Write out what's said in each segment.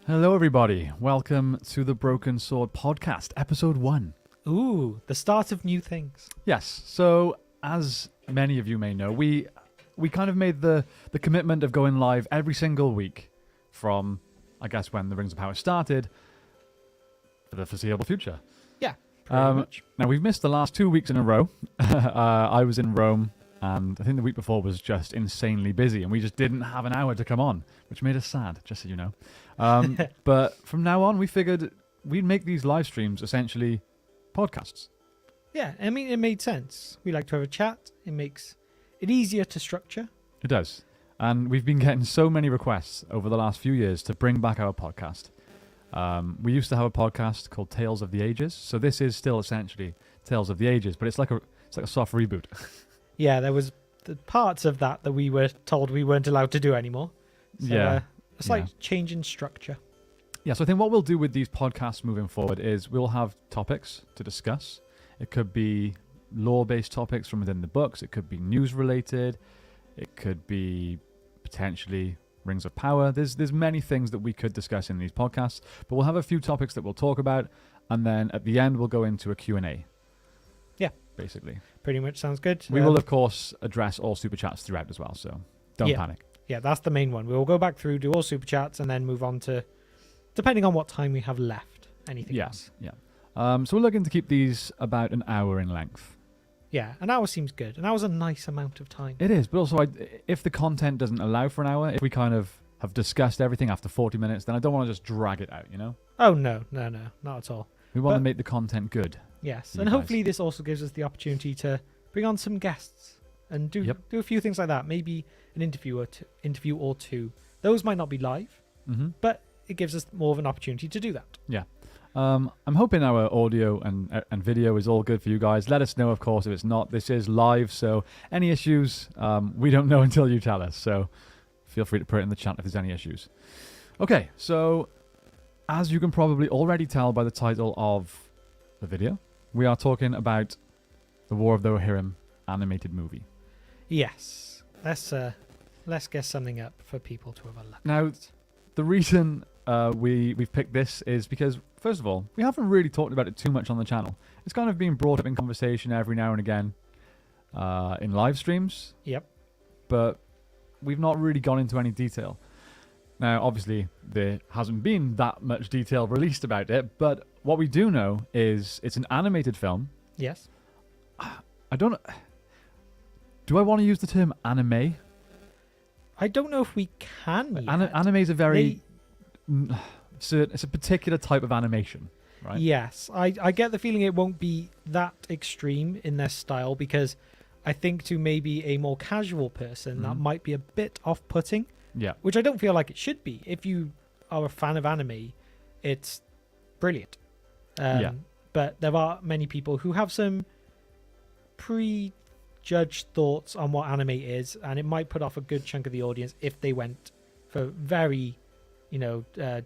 Hello, everybody. Welcome to the Broken Sword Podcast, episode 1. Ooh, the start of new things. Yes. So, as many of you may know, we kind of made the commitment of going live every single week from, I guess, when the Rings of Power started for the foreseeable future. Yeah, pretty much. Now, we've missed the last 2 weeks in a row. I was in Rome, and I think the week before was just insanely busy, and we just didn't have an hour to come on, which made us sad, just so you know. But from now on, we figured we'd make these live streams essentially podcasts. Yeah, I mean, it made sense. We like to have a chat. It makes it easier to structure. It does. And we've been getting so many requests over the last few years to bring back our podcast. We used to have a podcast called Tales of the Ages. So this is still essentially Tales of the Ages, but it's like a soft reboot. Yeah, there was the parts of that we were told we weren't allowed to do anymore. So, a slight change in structure. Yeah, so I think what we'll do with these podcasts moving forward is we'll have topics to discuss. It could be lore-based topics from within the books. It could be news-related. It could be potentially Rings of Power. There's many things that we could discuss in these podcasts, but we'll have a few topics that we'll talk about, and then at the end we'll go into a Q&A. Yeah. Basically. Pretty much sounds good. We will, of course, address all super chats throughout as well, so don't panic. Yeah, that's the main one. We'll go back through, do all super chats, and then move on to, depending on what time we have left, anything else. Yeah. So we're looking to keep these about an hour in length. Yeah, an hour seems good. An hour's a nice amount of time. It is, but also if the content doesn't allow for an hour, if we kind of have discussed everything after 40 minutes, then I don't want to just drag it out, you know? Oh, no, not at all. We want to make the content good. Yes, and hopefully this also gives us the opportunity to bring on some guests and do a few things like that. Maybe an interview or two. Those might not be live, but it gives us more of an opportunity to do that. Yeah. I'm hoping our audio and video is all good for you guys. Let us know, of course, if it's not. This is live, so any issues, we don't know until you tell us. So feel free to put it in the chat if there's any issues. Okay, so as you can probably already tell by the title of the video, we are talking about the War of the Rohirrim animated movie. Yes. Let's get something up for people to have a look. Now, the reason we've picked this is because, first of all, we haven't really talked about it too much on the channel. It's kind of been brought up in conversation every now and again in live streams. Yep. But we've not really gone into any detail. Now, obviously, there hasn't been that much detail released about it, but what we do know is it's an animated film. Yes. I don't know. Do I want to use the term anime? I don't know if we can. Anime is a very... it's a particular type of animation, right? Yes. I get the feeling it won't be that extreme in their style, because I think to maybe a more casual person, that might be a bit off-putting. Yeah. Which I don't feel like it should be. If you are a fan of anime, it's brilliant. But there are many people who have some prejudged thoughts on what anime is, and it might put off a good chunk of the audience if they went for very,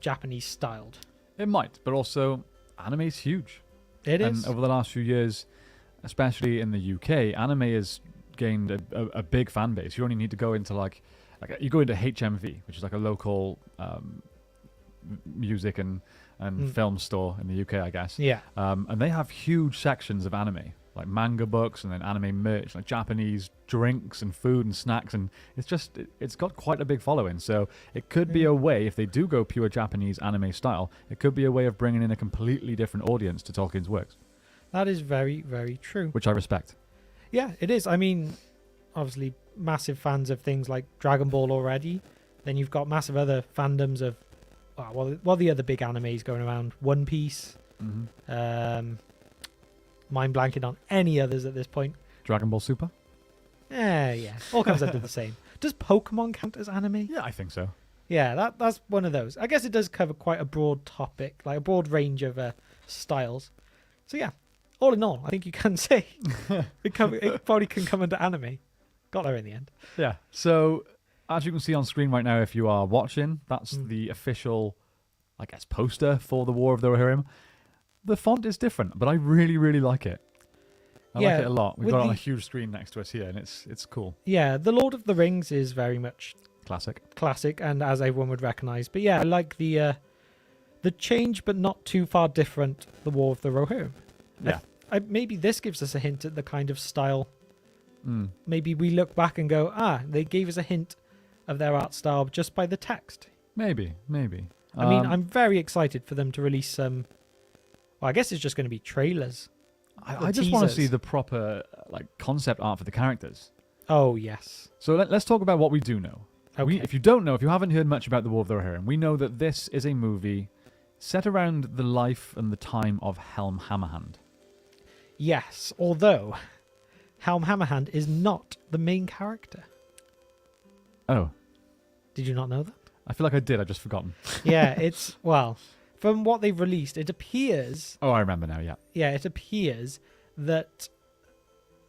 Japanese styled. It might, but also anime is huge. It is. And over the last few years, especially in the UK, anime has gained a big fan base. You only need to go into like you go into HMV, which is like a local music and film store in the UK, I guess. Yeah. And they have huge sections of anime, like manga books and then anime merch, like Japanese drinks and food and snacks, and it's got quite a big following. So it could be a way, if they do go pure Japanese anime style, it could be a way of bringing in a completely different audience to Tolkien's works. That is very, very true. Which I respect. Yeah, it is. I mean, obviously, massive fans of things like Dragon Ball already. Then you've got massive other fandoms of, what the other big animes going around? One Piece. Mind blanking on any others at this point. Dragon Ball Super? Yeah. All comes under the same. Does Pokemon count as anime? Yeah, I think so. Yeah, that's one of those. I guess it does cover quite a broad topic, like a broad range of styles. So yeah, all in all, I think you can say it probably can come under anime. Got there in the end. Yeah. So as you can see on screen right now, if you are watching, that's the official, I guess, poster for the War of the Rohirrim. The font is different, but I really, really like it. I like it a lot. We've got it on a huge screen next to us here, and it's cool. Yeah, the Lord of the Rings is very much classic, and as everyone would recognise. But yeah, I like the the change but not too far different, the War of the Rohirrim. Yeah. Maybe this gives us a hint at the kind of style. Mm. Maybe we look back and go, they gave us a hint of their art style just by the text. Maybe. I mean, I'm very excited for them to release some. Well, I guess it's just going to be trailers. I just want to teasers. see the proper concept art for the characters. Oh yes. So let's talk about what we do know. Okay. If you don't know, if you haven't heard much about the War of the Rohirrim, we know that this is a movie set around the life and the time of Helm Hammerhand. Yes, although Helm Hammerhand is not the main character. Oh, Did you not know that? I feel like I did. I've just forgotten. Yeah, well, from what they've released, it appears. Oh, I remember now. Yeah. Yeah, it appears that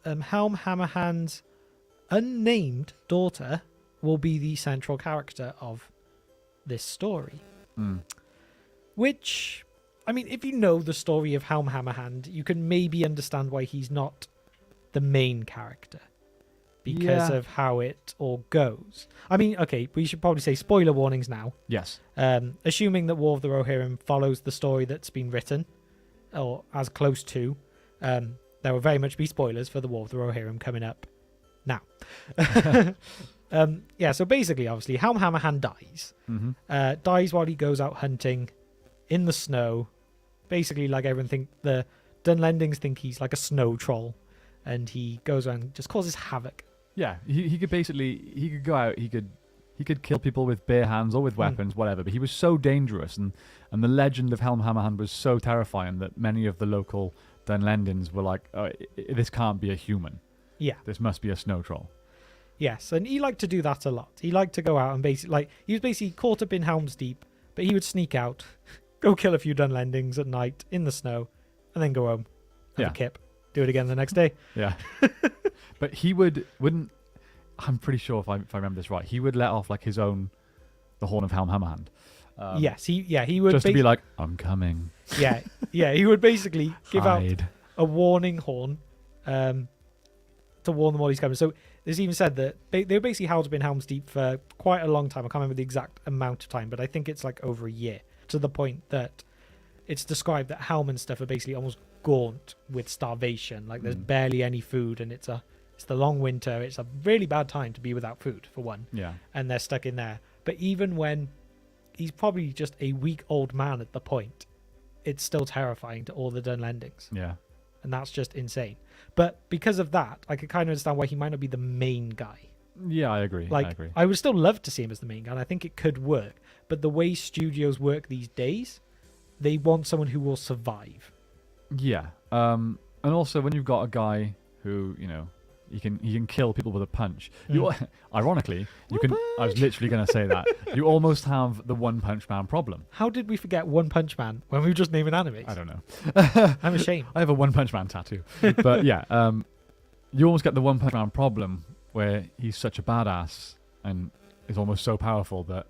Helm Hammerhand's unnamed daughter will be the central character of this story. Mm. Which, I mean, if you know the story of Helm Hammerhand, you can maybe understand why he's not the main character. Because Yeah. of how it all goes. I mean, okay, we should probably say spoiler warnings now. Yes. Assuming that War of the Rohirrim follows the story that's been written, or as close to, there will very much be spoilers for the War of the Rohirrim coming up now. Yeah, so basically, obviously, Helm Hammerhand dies. Mm-hmm. Dies while he goes out hunting in the snow. Basically, like everyone think, the Dunlendings think he's like a snow troll, and he goes around and just causes havoc. Yeah. He could go out. He could kill people with bare hands or with weapons, whatever. But he was so dangerous, and the legend of Helm Hammerhand was so terrifying that many of the local Dunlendings were like, oh, this can't be a human. Yeah. This must be a snow troll. Yes, and he liked to do that a lot. He liked to go out and he was basically caught up in Helm's Deep, but he would sneak out, go kill a few Dunlendings at night in the snow, and then go home, have a kip, do it again the next day. Yeah. But he wouldn't. I'm pretty sure if I remember this right, he would let off like the horn of Helm Hammerhand. Yes, he would just to be like, I'm coming. Yeah, he would basically give out Hide. a warning horn, to warn them while he's coming. So there's even said that they were basically held up in Helm's Deep for quite a long time. I can't remember the exact amount of time, but I think it's like over a year, to the point that it's described that Helm and stuff are basically almost gaunt with starvation. Like there's barely any food, and it's the long winter. It's a really bad time to be without food, for one. Yeah. And they're stuck in there. But even when he's probably just a weak old man at the point, it's still terrifying to all the Dunlendings. Yeah. And that's just insane. But because of that, I could kind of understand why he might not be the main guy. Yeah, I agree. Like, I agree. I would still love to see him as the main guy, and I think it could work. But the way studios work these days, they want someone who will survive. Yeah. And also when you've got a guy who, he can kill people with a punch. Ironically, I was literally going to say that. You almost have the One Punch Man problem. How did we forget One Punch Man when we were just naming animes? I don't know. I'm ashamed. I have a One Punch Man tattoo. But yeah, you almost get the One Punch Man problem where he's such a badass and is almost so powerful that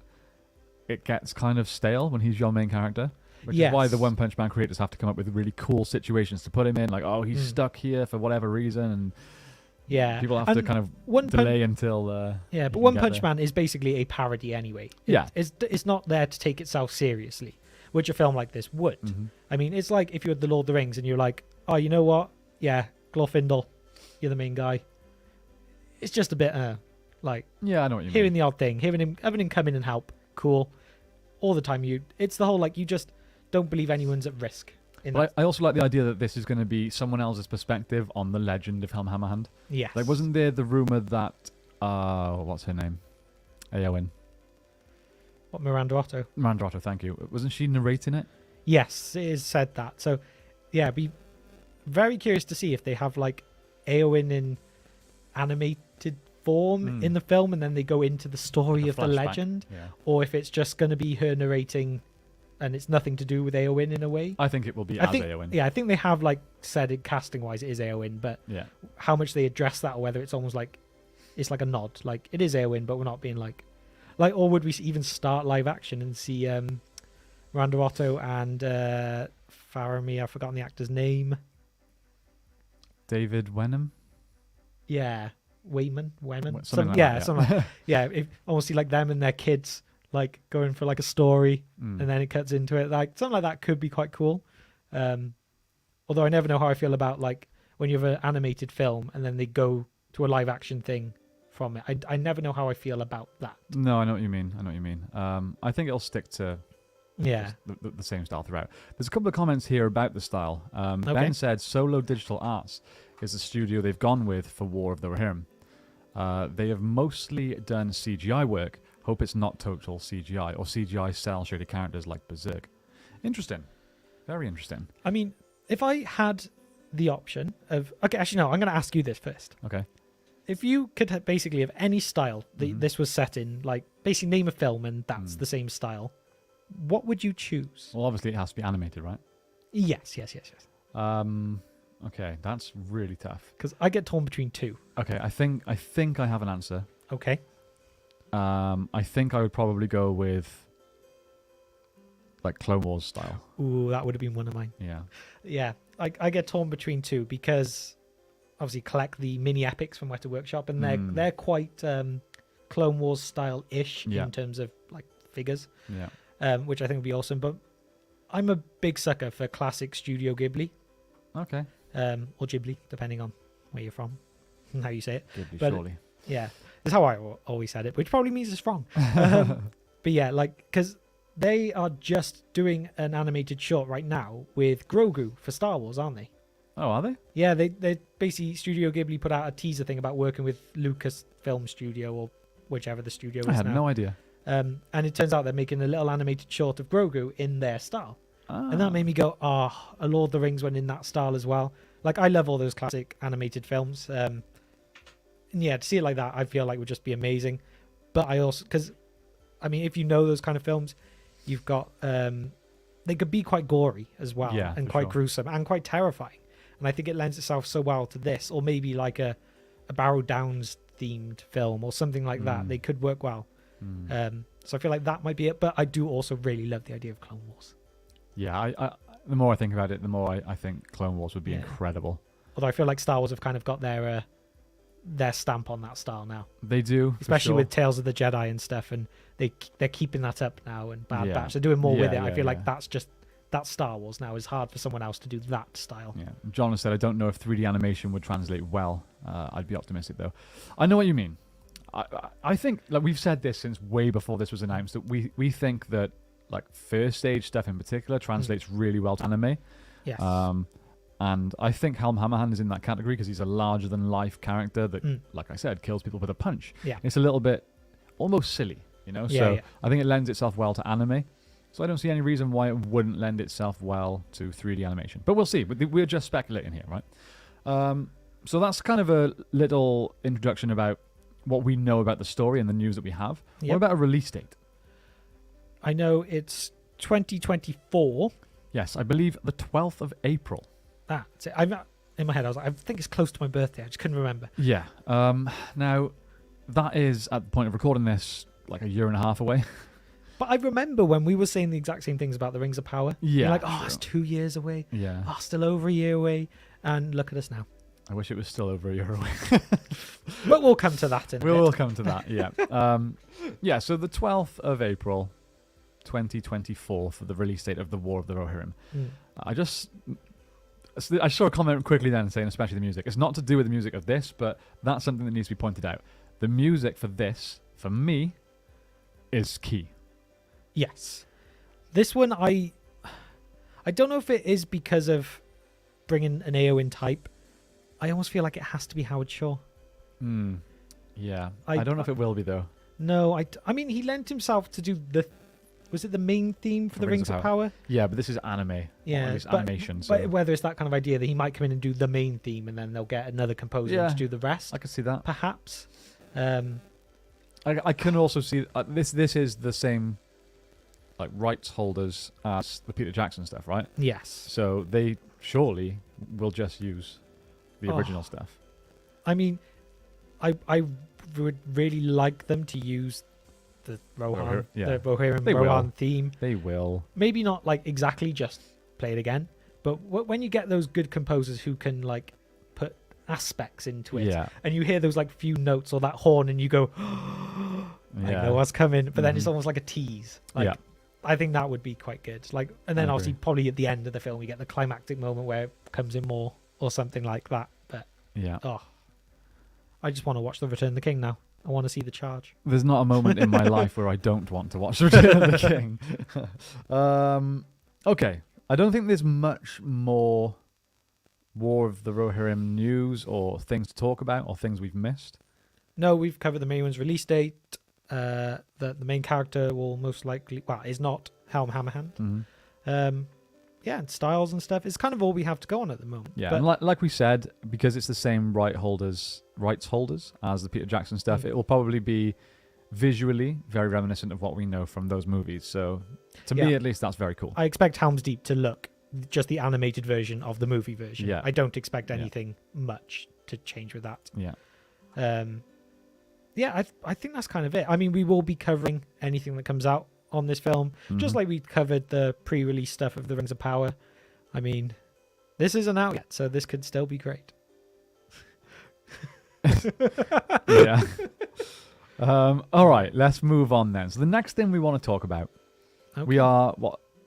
it gets kind of stale when he's your main character. Which is why the One Punch Man creators have to come up with really cool situations to put him in. Like, oh, he's stuck here for whatever reason, and people have to kind of delay until. But One Punch Man is basically a parody anyway. It's not there to take itself seriously, which a film like this would. Mm-hmm. I mean, it's like if you had The Lord of the Rings and you're like, oh, you know what? Yeah, Glorfindel, you're the main guy. It's just a bit like. Yeah, I know what you hearing mean. the odd thing, having him come in and help, cool. All the time, it's the whole like you just don't believe anyone's at risk. But I also like the idea that this is going to be someone else's perspective on the legend of Helm Hammerhand. Yes. Like, wasn't there the rumor that what's her name? Eowyn. What, Miranda Otto? Miranda Otto, thank you. Wasn't she narrating it? Yes, it is said that. So, yeah, be very curious to see if they have like Eowyn in animated form in the film, and then they go into the story of the legend, or if it's just going to be her narrating. And it's nothing to do with Eowyn in a way. I think it will be Eowyn. Yeah, I think they have like said it casting-wise it is Eowyn, but how much they address that, or whether it's almost like it's like a nod, like it is Eowyn, but we're not being like, or would we even start live action and see Miranda Otto and Faramir? I've forgotten the actor's name. David Wenham. Yeah, Wenham. Something like that. If almost see like them and their kids like going for like a story Mm. and then it cuts into it. Like something like that could be quite cool. Although I never know how I feel about like when you have an animated film and then they go to a live action thing from it. I never know how I feel about that. No, I know what you mean. I think it'll stick to Yeah. the same style throughout. There's a couple of comments here about the style. Okay. Ben said Solo Digital Arts is the studio they've gone with for War of the Rohirrim. They have mostly done CGI work. Hope it's not total CGI or CGI cell shaded characters like Berserk. Interesting. Very interesting. I mean, if I had the option of... Okay, actually, no, I'm going to ask you this first. Okay. If you could basically have any style that this was set in, like basically name a film and that's the same style, what would you choose? Well, obviously it has to be animated, right? Yes. Okay, that's really tough. Because I get torn between two. Okay, I think I have an answer. Okay. I think I would probably go with like Clone Wars style. Ooh, that would have been one of mine. Yeah. Yeah, I get torn between two because obviously collect the mini epics from Weta Workshop and they're quite Clone Wars style ish in terms of like figures. Yeah. Which I think would be awesome. But I'm a big sucker for classic Studio Ghibli. Okay. Or Ghibli, depending on where you're from and how you say it. Ghibli, But, surely. Yeah, that's how I always said it, which probably means it's wrong. But yeah, like, because they are just doing an animated short right now with Grogu for Star Wars, aren't they? Oh, are they? Yeah, they basically, Studio Ghibli put out a teaser thing about working with Lucasfilm Studio or whichever the studio is I had now. no idea. And it turns out they're making a little animated short of Grogu in their style. Ah. And that made me go, a Lord of the Rings one in that style as well. Like, I love all those classic animated films. And yeah, to see it like that, I feel like would just be amazing. But I also, because, I mean, if you know those kind of films, you've got, they could be quite gory as well. Yeah, and for quite sure. gruesome and quite terrifying. And I think it lends itself so well to this. Or maybe like a Barrow Downs themed film or something like that. They could work well. So I feel like that might be it. But I do also really love the idea of Clone Wars. Yeah, I the more I think about it, the more I think Clone Wars would be incredible. Although I feel like Star Wars have kind of got their stamp on that style now, They do, especially with Tales of the Jedi and stuff, and they're keeping that up now. And Bad Batch, they're doing more with it. I feel like that's Star Wars now. It's hard for someone else to do that style. Yeah, John has said, I don't know if 3D animation would translate well. I'd be optimistic though. I know what you mean. I think, like we've said this since way before this was announced, that we think that like first stage stuff in particular translates really well to anime. Yes. And I think Helm Hammerhand is in that category because he's a larger than life character that, like I said, kills people with a punch. Yeah. It's a little bit almost silly, you know? So I think it lends itself well to anime. So I don't see any reason why it wouldn't lend itself well to 3D animation. But we'll see. We're just speculating here, right? So that's kind of a little introduction about what we know about the story and the news that we have. Yep. What about a release date? I know it's 2024. Yes, I believe the 12th of April. That's it. I'm in my head. I was like, I think it's close to my birthday. I just couldn't remember. Yeah. Now, that is, at the point of recording this, like a year and a half away. But I remember when we were saying the exact same things about the Rings of Power. Yeah. You're like, it's 2 years away. Yeah. Still over a year away. And look at us now. I wish it was still over a year away. But we'll come to that in a bit. We'll come to that, yeah. Yeah, so the 12th of April, 2024, for the release date of The War of the Rohirrim. I saw a comment quickly then saying, especially the music. It's not to do with the music of this, but that's something that needs to be pointed out. The music for this, for me, is key. Yes. This one, I don't know if it is because of bringing an Eowyn type. I almost feel like it has to be Howard Shaw. Yeah. I don't know if it will be, though. No, I mean, he lent himself to do was it the main theme for the Rings of Power? Yeah, but this is anime. Yeah, or at least animation. But So whether it's that kind of idea that he might come in and do the main theme and then they'll get another composer to do the rest. I could see that. Perhaps. I can also see this is the same like rights holders as the Peter Jackson stuff, right? Yes. So they surely will just use the original stuff. I mean, I would really like them to use the Rohan, the Rohirrim Rohan theme. They will. Maybe not like exactly just play it again, but when you get those good composers who can like put aspects into it, and you hear those like few notes or that horn, and you go, I Yeah. know what's coming, but then it's Mhm. almost like a tease. Like, Yeah. I think that would be quite good. Like, and then I obviously agree. probably at the end of the film, you get the climactic moment where it comes in more or something like that. But Yeah. I just want to watch The Return of the King now. I want to see the charge. There's not a moment in my life where I don't want to watch Return of the King. Okay. I don't think there's much more War of the Rohirrim news or things to talk about or things we've missed. No, we've covered the main one's release date. The main character will most likely, is not Helm Hammerhand. Mm-hmm. And styles and stuff. It's kind of all we have to go on at the moment. Yeah, But and like we said, because it's the same rights holders as the Peter Jackson stuff, it will probably be visually very reminiscent of what we know from those movies. So, to me at least, that's very cool. I expect Helm's Deep to look just the animated version of the movie version. Yeah. I don't expect anything much to change with that. Yeah. I think that's kind of it. I mean, we will be covering anything that comes out on this film, just like we covered the pre-release stuff of the Rings of Power. I mean, this isn't out yet, so this could still be great. Yeah. All right, let's move on then. So the next thing we want to talk about, we are,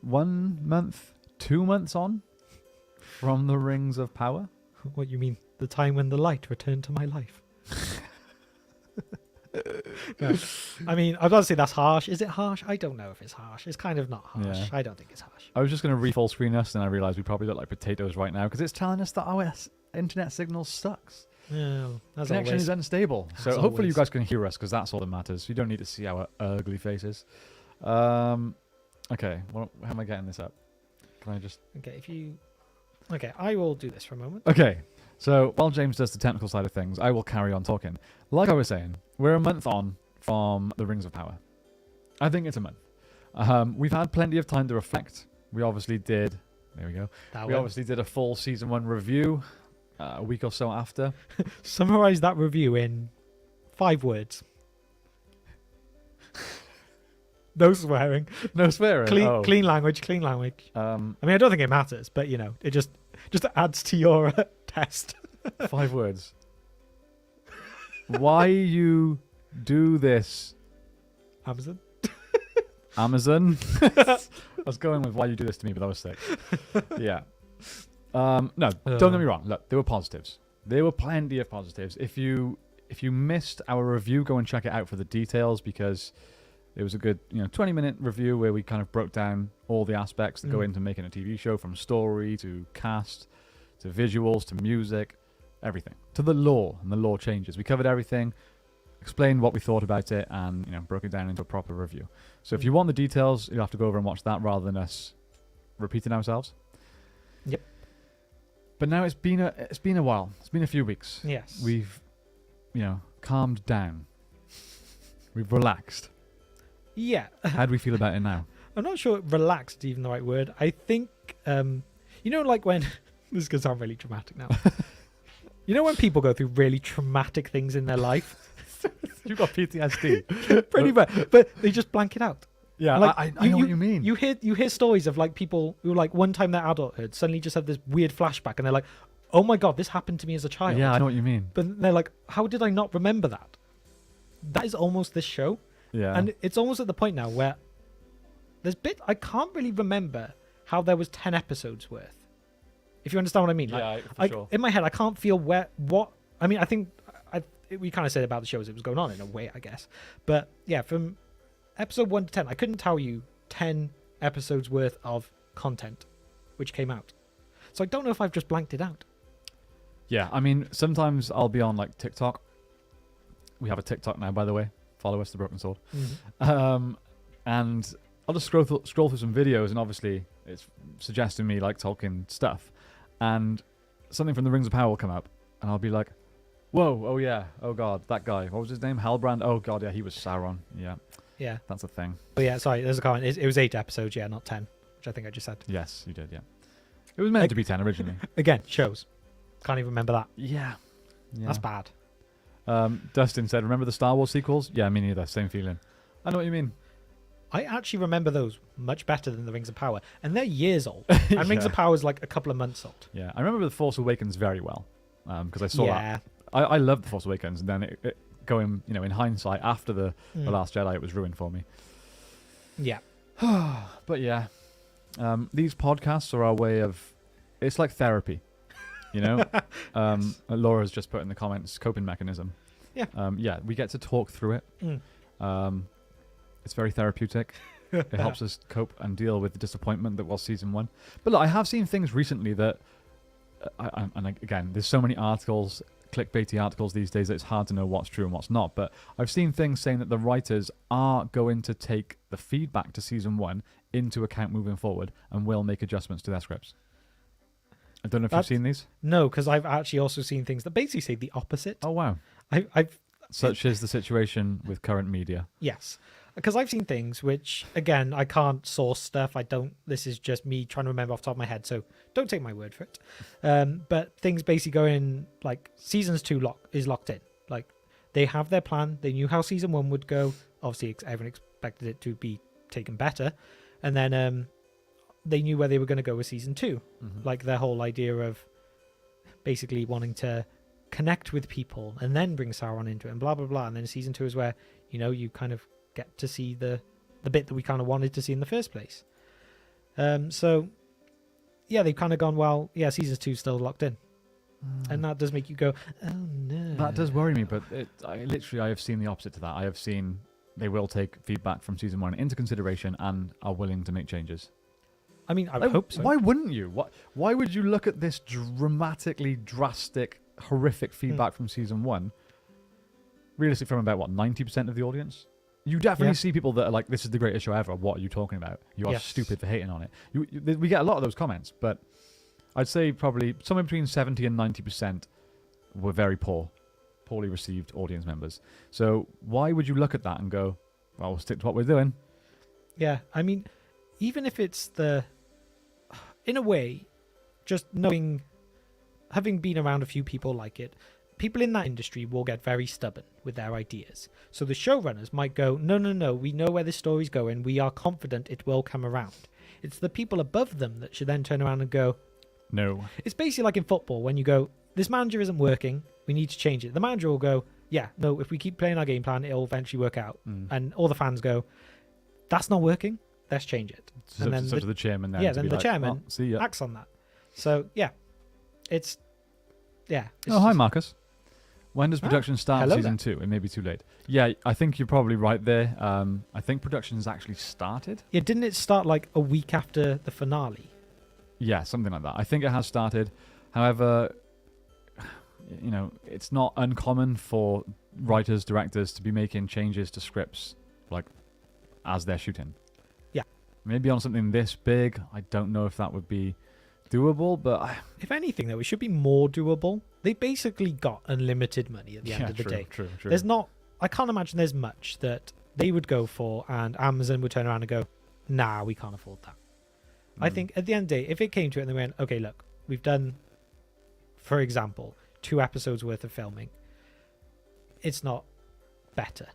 1 month, 2 months on from the Rings of Power? What you mean? The time when the light returned to my life. No. I mean, I was about to say that's harsh. Is it harsh? I don't know if it's harsh. It's kind of not harsh. Yeah. I don't think it's harsh. I was just going to re-full screen us, and I realised we probably look like potatoes right now because it's telling us that our internet signal sucks. Yeah, as Connection always. is unstable. So As hopefully you always. guys can hear us because that's all that matters. You don't need to see our ugly faces. Okay, how am I getting this up? Can I just... Okay, I will do this for a moment. Okay, so while James does the technical side of things, I will carry on talking. Like I was saying, we're a month on from the Rings of Power. I think it's a month. We've had plenty of time to reflect. We obviously did... There we go. We obviously did a full Season 1 review a week or so after. Summarize that review in 5 words. No swearing. No swearing. Clean language. Clean language. I mean, I don't think it matters, but it just adds to your test. 5 words. Why you do this, Amazon. Amazon? I was going with why you do this to me, but that was sick. Yeah. No, don't get me wrong. Look, there were positives. There were plenty of positives. If you missed our review, go and check it out for the details because it was a good 20-minute review where we kind of broke down all the aspects that go into making a TV show, from story to cast to visuals to music, everything, to the lore and the lore changes. We covered everything, explained what we thought about it, and broke it down into a proper review. So if you want the details, you'll have to go over and watch that rather than us repeating ourselves. Yep. But now it's been a while. It's been a few weeks. Yes. We've calmed down. We've relaxed. Yeah. How do we feel about it now? I'm not sure relaxed is even the right word. I think, like when... this is going to sound really dramatic now. When people go through really traumatic things in their life? You've got PTSD. Pretty much. But they just blank it out. Yeah, Like, I know what you mean. You hear stories of like people who like one time their adulthood suddenly just have this weird flashback and they're like, oh my God, this happened to me as a child. Yeah, I know what you mean. But they're like, how did I not remember that? That is almost this show. Yeah. And it's almost at the point now where I can't really remember how there was 10 episodes worth. If you understand what I mean. Yeah, Like, for sure. in my head, I can't feel I mean, I think we kind of said about the show as it was going on in a way, I guess. But yeah, from episode 1 to 10, I couldn't tell you 10 episodes worth of content which came out. So I don't know if I've just blanked it out. Yeah, I mean, sometimes I'll be on like TikTok. We have a TikTok now, by the way. Follow us, The Broken Sword. Mm-hmm. And I'll just scroll through some videos, and obviously it's suggesting me like Tolkien stuff. And something from the Rings of Power will come up, and I'll be like, whoa, oh yeah, oh God, that guy. What was his name? Halbrand? Oh God, yeah, he was Sauron. Yeah. Yeah. That's a thing. Oh yeah, sorry, there's a comment. It was 8 episodes, yeah, not 10, which I think I just said. Yes, you did, yeah. It was meant to be 10 originally. Again, shows. Can't even remember that. Yeah. That's bad. Dustin said, remember the Star Wars sequels? Yeah, me neither. Same feeling. I know what you mean. I actually remember those much better than the Rings of Power, and they're years old. And Rings of Power is like a couple of months old. Yeah, I remember The Force Awakens very well because I saw Yeah. that. I loved The Force Awakens, and then it going, in hindsight, after the Last Jedi, it was ruined for me. Yeah. But yeah, these podcasts are our way of, it's like therapy, Yes. Laura's just put in the comments, coping mechanism. Yeah. Yeah, we get to talk through it. It's very therapeutic. It helps us cope and deal with the disappointment that was season 1. But look, I have seen things recently that, and again, there's so many articles, clickbaity articles these days that it's hard to know what's true and what's not. But I've seen things saying that the writers are going to take the feedback to season 1 into account moving forward and will make adjustments to their scripts. I don't know if you've seen these. No, because I've actually also seen things that basically say the opposite. Oh, wow. Such is the situation with current media. Yes. Because I've seen things which, again, I can't source stuff. This is just me trying to remember off the top of my head, so don't take my word for it. But things basically go in, like, seasons 2 is locked in. Like, they have their plan. They knew how season 1 would go. Obviously, everyone expected it to be taken better. And then they knew where they were going to go with season 2. Mm-hmm. Like, their whole idea of basically wanting to connect with people and then bring Sauron into it and blah, blah, blah. And then season 2 is where, you kind of get to see the bit that we kind of wanted to see in the first place. So yeah, they've kind of gone, well, yeah, season 2 still locked in. And that does make you go, oh no. That does worry me, but I have seen the opposite to that. I have seen they will take feedback from season 1 into consideration and are willing to make changes. I mean, I would hope so. Why wouldn't you? Why would you look at this dramatically drastic, horrific feedback from season 1, realistically from about, 90% of the audience? You definitely see people that are like, this is the greatest show ever. What are you talking about? You are stupid for hating on it. We get a lot of those comments, but I'd say probably somewhere between 70 and 90% were very poorly received audience members. So why would you look at that and go, well, we'll stick to what we're doing? Yeah, I mean, even if it's in a way, just having been around a few people like it, people in that industry will get very stubborn with their ideas. So the showrunners might go, no, we know where this story's going. We are confident it will come around. It's the people above them that should then turn around and go, no. It's basically like in football when you go, this manager isn't working. We need to change it. The manager will go, yeah, no, if we keep playing our game plan, it'll eventually work out. And all the fans go, that's not working. Let's change it. So, and then the chairman then. Yeah, then the chairman see ya. acts on that. So yeah, it's hi, Marcus. When does production start hello season 2? It may be too late. Yeah, I think you're probably right there. I think production's actually started. Yeah, didn't it start like a week after the finale? Yeah, something like that. I think it has started. However, it's not uncommon for writers, directors to be making changes to scripts like as they're shooting. Yeah. Maybe on something this big, I don't know if that would be doable, but if anything, though, it should be more doable. They basically got unlimited money at the end of the day. True. I can't imagine there's much that they would go for and Amazon would turn around and go, nah, we can't afford that. I think at the end of the day, if it came to it and they went, okay, look, we've done, for example, 2 episodes worth of filming. It's not better.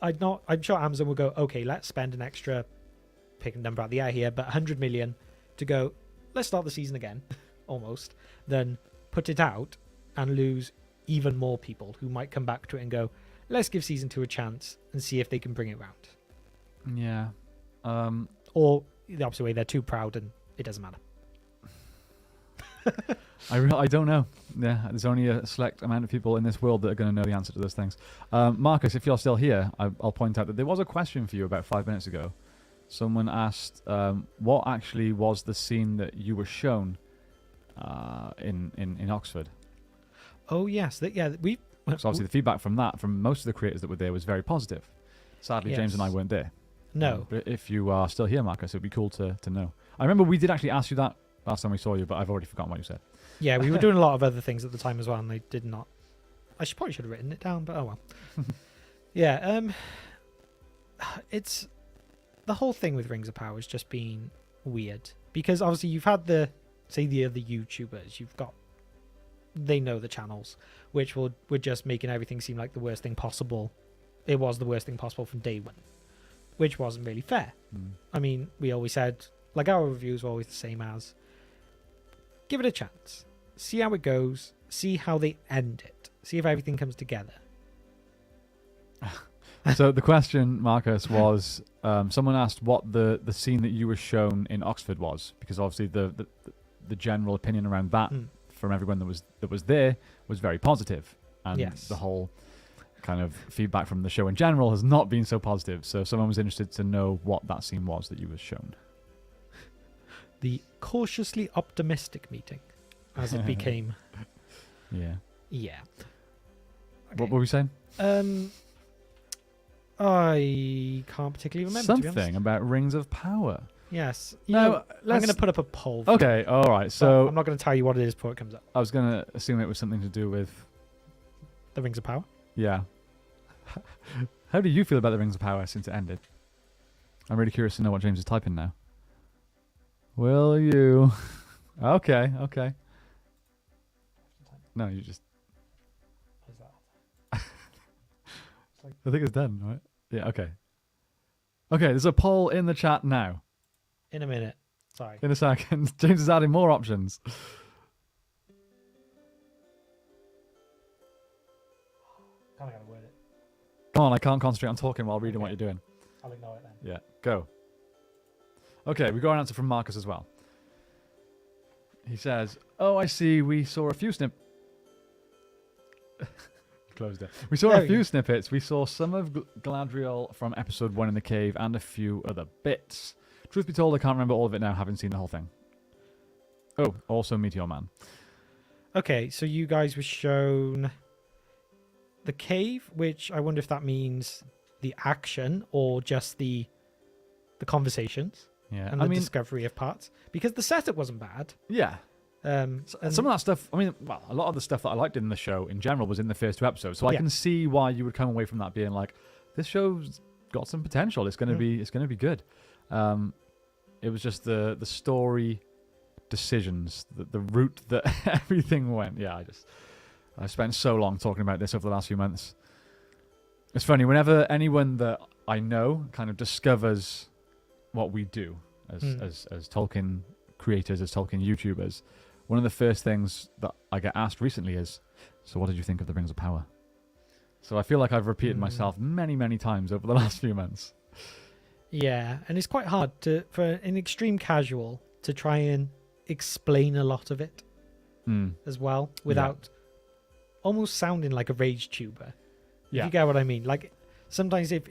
I'm sure Amazon will go, okay, let's spend an extra, pick a number out of the air here, but 100 million to go, let's start the season again, almost, then put it out and lose even more people who might come back to it and go, let's give season 2 a chance and see if they can bring it round. Yeah. Or the opposite way, they're too proud and it doesn't matter. I don't know. Yeah, there's only a select amount of people in this world that are going to know the answer to those things. Marcus, if you're still here, I'll point out that there was a question for you about 5 minutes ago. Someone asked, what actually was the scene that you were shown in Oxford? Oh, yes. So obviously the feedback from most of the creators that were there was very positive. Sadly, James and I weren't there. No. But if you are still here, Marcus, it would be cool to know. I remember we did actually ask you that last time we saw you, but I've already forgotten what you said. Yeah, we were doing a lot of other things at the time as well, and they did not. Probably should have written it down, but oh well. Yeah, it's the whole thing with Rings of Power has just been weird because obviously you've had the other YouTubers, they know the channels, which were just making everything seem like the worst thing possible. It was the worst thing possible from day one, which wasn't really fair. I mean, we always said, like, our reviews were always the same as, give it a chance, see how it goes, see how they end it, see if everything comes together. So the question, Marcus, was someone asked what the scene that you were shown in Oxford was, because obviously the general opinion around that from everyone that was there was very positive, and Yes. the whole kind of feedback from the show in general has not been so positive. So someone was interested to know what that scene was that you were shown. The cautiously optimistic meeting, as it became. Yeah. Yeah. What were we saying? I can't particularly remember. To be Something honest. about Rings of Power. Yes. No, I'm going to put up a poll. For Okay, all right. you, but So I'm not going to tell you what it is before it comes up. I was going to assume it was something to do with, The Rings of Power. yeah. How do you feel about the Rings of Power since it ended? I'm really curious to know what James is typing now. Will you? Okay. No, you just. What is that? I think it's done, right? Yeah. Okay. Okay. There's a poll in the chat now. In a minute. Sorry. In a second, James is adding more options. Kind of got to word it. Come on, I can't concentrate on talking while reading what you're doing. I'll ignore it then. Yeah, go. Okay, we got an answer from Marcus as well. He says, "Oh, I see. We saw a few Closed it. We saw There a we few go. snippets. We saw some of Galadriel from episode 1 in the cave and a few other bits. Truth be told, I can't remember all of it now, having seen the whole thing. Oh, also Meteor Man. Okay, so you guys were shown the cave, which I wonder if that means the action or just the conversations Yeah, and the discovery of parts. Because the setup wasn't bad. yeah. And Some of that stuff, I mean, well, a lot of the stuff that I liked in the show in general was in the first 2 episodes. So I Yeah. can see why you would come away from that being like, this show's got some potential. It's going to be, it's going to be good. It was just the story decisions, the route that everything went. Yeah, I spent so long talking about this over the last few months. It's funny, whenever anyone that I know kind of discovers what we do as Tolkien creators, as Tolkien YouTubers, one of the first things that I get asked recently is, so what did you think of the Rings of Power? So I feel like I've repeated myself many, many times over the last few months. yeah, and it's quite hard for an extreme casual to try and explain a lot of it as well without almost sounding like a rage tuber. Yeah. If you get what I mean. Like sometimes if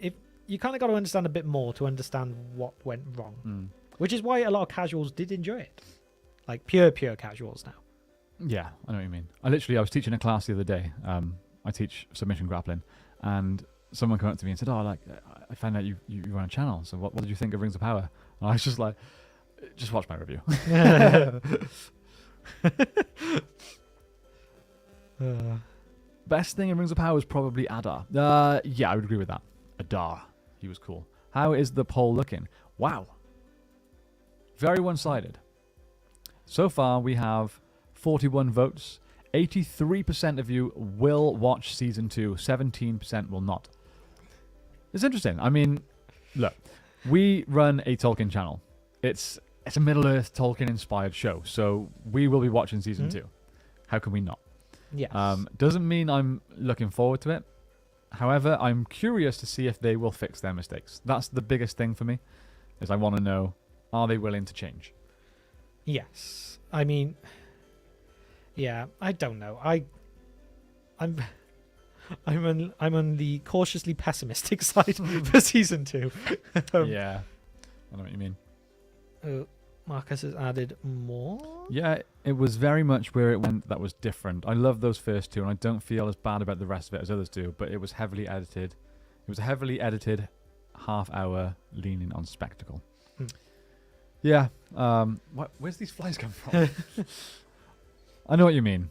you kind of got to understand a bit more to understand what went wrong, which is why a lot of casuals did enjoy it, like pure casuals now. Yeah, I know what you mean. I was teaching a class the other day. I teach submission grappling, and someone came up to me and said, "Oh, like I found out you run a channel. So what did you think of Rings of Power?" And I was just like, "Just watch my review." Best thing in Rings of Power is probably Adar. Yeah, I would agree with that. Adar, he was cool. How is the poll looking? Wow, very one-sided. So far, we have 41 votes. 83% of you will watch season 2. 17% will not. It's interesting. I mean, look, we run a Tolkien channel. It's a Middle-earth Tolkien-inspired show, so we will be watching season 2. How can we not? Yes. Doesn't mean I'm looking forward to it. However, I'm curious to see if they will fix their mistakes. That's the biggest thing for me, is I want to know, are they willing to change? Yes. I mean, yeah, I don't know. I'm on the cautiously pessimistic side for season 2. Yeah, I know what you mean. Marcus has added more. Yeah, it was very much where it went that was different. I love those first 2, and I don't feel as bad about the rest of it as others do, but it was heavily edited. It was a heavily edited half-hour leaning on spectacle. Yeah. Where's these flies come from? I know what you mean.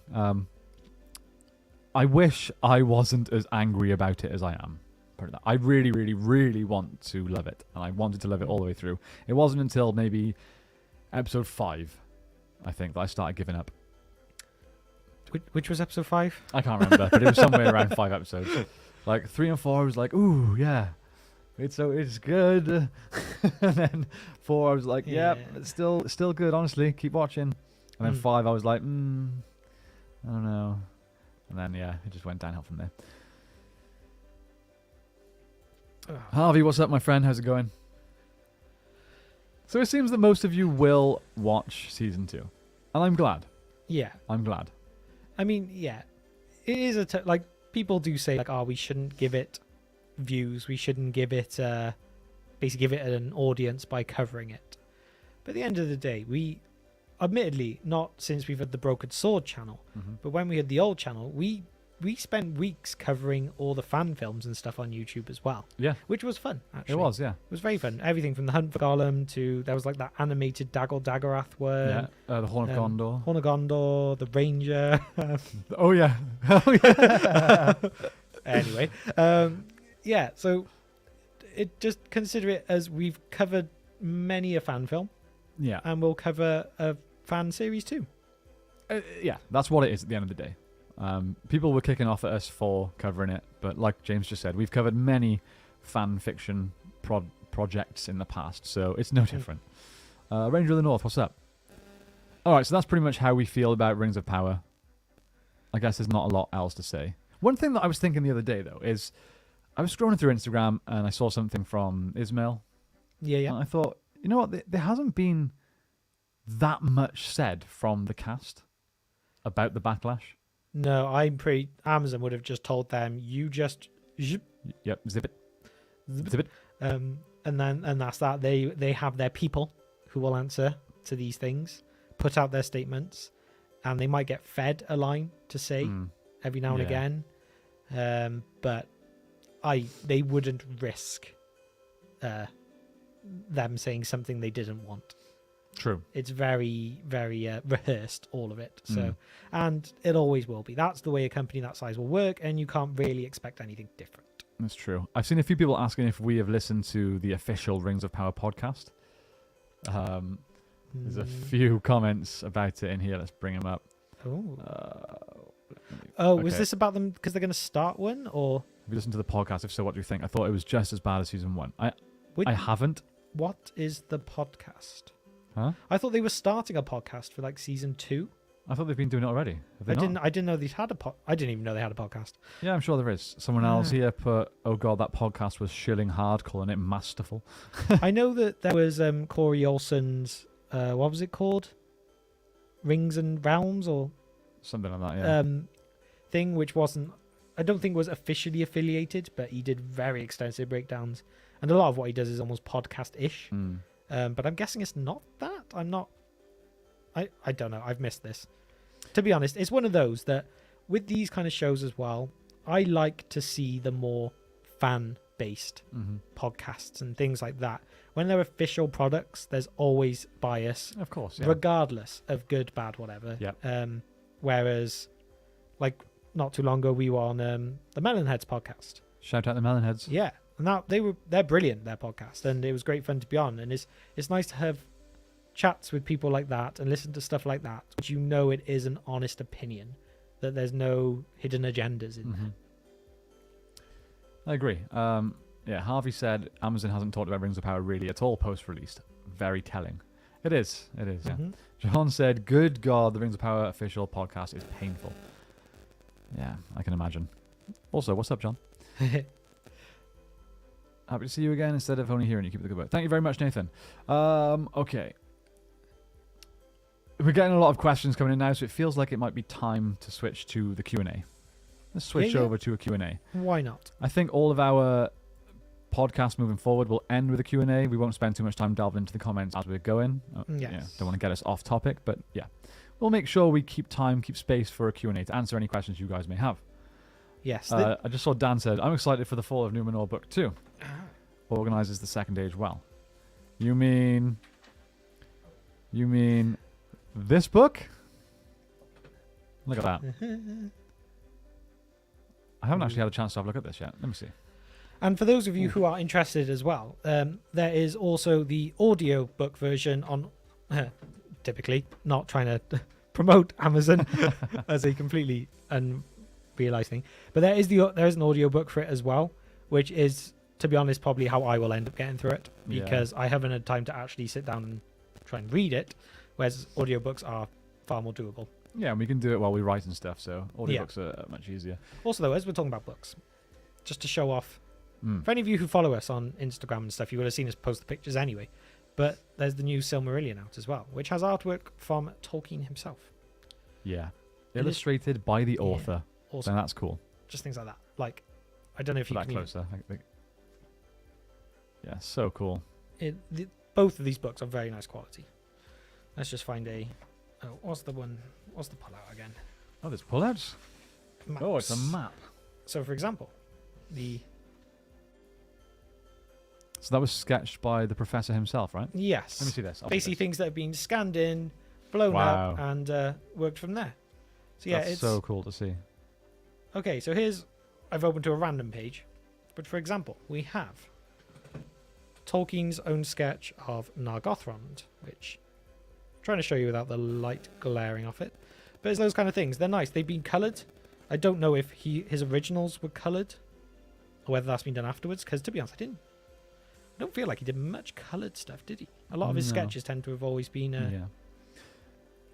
I wish I wasn't as angry about it as I am. I really, really, really want to love it, and I wanted to love it all the way through. It wasn't until maybe episode 5, I think, that I started giving up. Which was episode 5? I can't remember, but it was somewhere around 5 episodes. Like 3 and 4, I was like, ooh, yeah. It's good. And then 4, I was like, yeah, it's still good, honestly. Keep watching. And then 5, I was like, I don't know. And then, yeah, it just went downhill from there. Ugh. Harvey, what's up, my friend? How's it going? So it seems that most of you will watch season 2. And I'm glad. Yeah. I'm glad. I mean, yeah. It is like, people do say, like, oh, we shouldn't give it views. We shouldn't give it, basically give it an audience by covering it. But at the end of the day, we, admittedly, not since we've had the Broken Sword channel, but when we had the old channel, we spent weeks covering all the fan films and stuff on YouTube as well. Yeah. Which was fun, actually. It was, yeah. It was very fun. Everything from the Hunt for Gollum to, there was like that animated Daggle Daggerath one. Yeah, the Horn of Gondor. Horn of Gondor, the Ranger. Oh, yeah. Oh, yeah. Anyway, yeah, so it just consider it as we've covered many a fan film. Yeah. And we'll cover a fan series too. Yeah, that's what it is at the end of the day. People were kicking off at us for covering it, but like James just said, we've covered many fan fiction projects in the past, so it's no different. Ranger of the North, what's up? Alright, so that's pretty much how we feel about Rings of Power. I guess there's not a lot else to say. One thing that I was thinking the other day, though, is I was scrolling through Instagram and I saw something from Ismail. Yeah. And I thought, you know what, there hasn't been that much said from the cast about the backlash. No, I'm pretty... Amazon would have just told them, you just... Yep, zip it. Zip it. And that's that. They have their people who will answer to these things, put out their statements, and they might get fed a line to say every now and again. But they wouldn't risk them saying something they didn't want. True. It's very, very rehearsed, all of it. So, and it always will be. That's the way a company that size will work, and you can't really expect anything different. That's true. I've seen a few people asking if we have listened to the official Rings of Power podcast. There's a few comments about it in here. Let's bring them up. Was this about them because they're going to start one, or? Have you listened to the podcast? If so, what do you think? I thought it was just as bad as season 1. I haven't. What is the podcast? Huh? I thought they were starting a podcast for like season 2. I thought they've been doing it already. Have they not? I didn't know they had I didn't even know they had a podcast. Yeah, I'm sure there is. Someone else here put, oh god, that podcast was shilling hard, calling it masterful. I know that there was Corey Olsen's, what was it called? Rings and Realms or something like that, yeah. Thing which wasn't, I don't think was officially affiliated, but he did very extensive breakdowns. And a lot of what he does is almost podcast-ish. But I'm guessing it's not that. I don't know. I've missed this. To be honest, it's one of those that with these kind of shows as well, I like to see the more fan-based podcasts and things like that. When they're official products, there's always bias. Of course, yeah. Regardless of good, bad, whatever. Yeah. Whereas, like, not too long ago, we were on the Melonheads podcast. Shout out the Melonheads. Yeah. And they're brilliant, their podcast, and it was great fun to be on. And it's nice to have chats with people like that and listen to stuff like that, which you know it is an honest opinion, that there's no hidden agendas in there. I agree. Yeah, Harvey said Amazon hasn't talked about Rings of Power really at all post-released. Very telling. It is, yeah. John said, good God, the Rings of Power official podcast is painful. Yeah, I can imagine. Also, what's up, John? Happy to see you again instead of only hearing you. Keep the good work. Thank you very much, Nathan. Okay. We're getting a lot of questions coming in now, so it feels like it might be time to switch to the Q&A. Let's switch over to a Q&A. Why not? I think all of our podcasts moving forward will end with a Q&A. We won't spend too much time delving into the comments as we're going. Yes. Yeah, don't want to get us off topic, but yeah. We'll make sure we keep space for a Q&A to answer any questions you guys may have. Yes. I just saw Dan said, I'm excited for the Fall of Numenor book 2. Organizes the second age well. You mean this book? Look at that. I haven't actually had a chance to have a look at this yet. Let me see. And for those of you who are interested as well, there is also the audio book version on, typically, not trying to promote Amazon as a completely unrealized thing, but there is an audio book for it as well, which is, to be honest, probably how I will end up getting through it, because I haven't had time to actually sit down and try and read it, whereas audiobooks are far more doable. Yeah, and we can do it while we write and stuff, so audiobooks are much easier. Also, though, as we're talking about books, just to show off, Mm. for any of you who follow us on Instagram and stuff, you would have seen us post the pictures anyway. But there's the new Silmarillion out as well, which has artwork from Tolkien himself. Yeah. It is- Illustrated by the author. Awesome. So that's cool. Just things like that. Like, I don't know if Put you that can. closer. Yeah, so cool. Both of these books are very nice quality. Let's just find a. Oh, what's the one? What's the pullout again? Oh, there's pullouts? Oh, it's a Maps. map. So, for example, So that was sketched by the professor himself, right? yes, Let me see this. I'll do basically this. things that have been scanned in, blown Wow. up, and worked from there. So yeah, That's it's so cool to see. okay. So I've opened to a random page, but for example, we have Tolkien's own sketch of Nargothrond, which I'm trying to show you without the light glaring off it. But it's those kind of things. They're nice. They've been coloured. I don't know if his originals were coloured, or whether that's been done afterwards. Because to be honest, I don't feel like he did much coloured stuff, did he? A lot of his No. sketches tend to have always been. Yeah.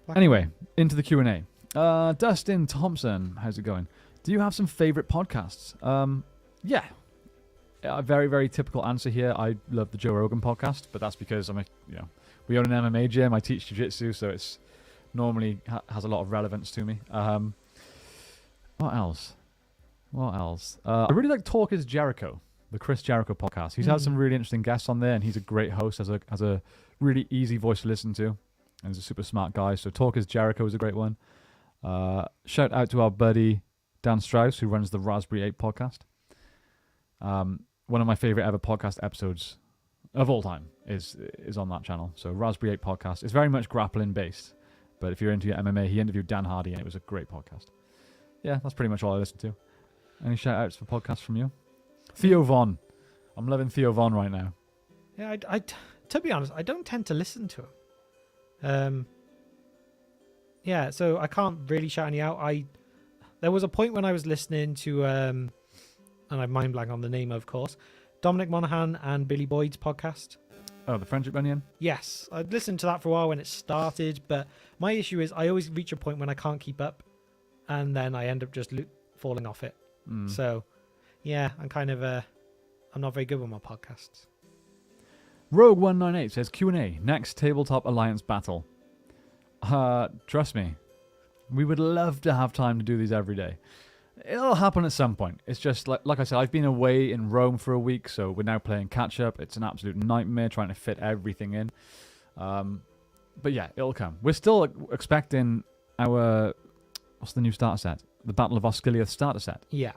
Black Anyway, into the Q&A. Dustin Thompson, how's it going? Do you have some favourite podcasts? Yeah. A very, very typical answer here. I love the Joe Rogan podcast, but that's because we own an MMA gym. I teach jiu-jitsu, so it's normally has a lot of relevance to me. What else? I really like Talk is Jericho, the Chris Jericho podcast. He's had some really interesting guests on there, and he's a great host, has a really easy voice to listen to, and he's a super smart guy. So Talk is Jericho is a great one. Shout out to our buddy Dan Strauss, who runs the Raspberry 8 podcast. One of my favorite ever podcast episodes of all time is on that channel. So Raspberry 8 podcast. It's very much grappling based, but if you're into your MMA, he interviewed Dan Hardy, and it was a great podcast. Yeah, that's pretty much all I listen to. Any shout outs for podcasts from you? Theo Von. I'm loving Theo Von right now. Yeah, to be honest, I don't tend to listen to him. Yeah, so I can't really shout any out. There was a point when I was listening to, and I mind blank on the name, of course, Dominic Monaghan and Billy Boyd's podcast. Oh, the Friendship Onion? Yes, I'd listened to that for a while when it started, but my issue is I always reach a point when I can't keep up, and then I end up just falling off it. Mm. So, yeah, I'm kind of I'm not very good with my podcasts. Rogue198 says Q&A, next Tabletop Alliance battle. Trust me, we would love to have time to do these every day. It'll happen at some point. It's just, like I said, I've been away in Rome for a week, so we're now playing catch-up. It's an absolute nightmare trying to fit everything in. But yeah, it'll come. We're still expecting our... What's the new starter set? The Battle of Osgiliath starter set. Yeah.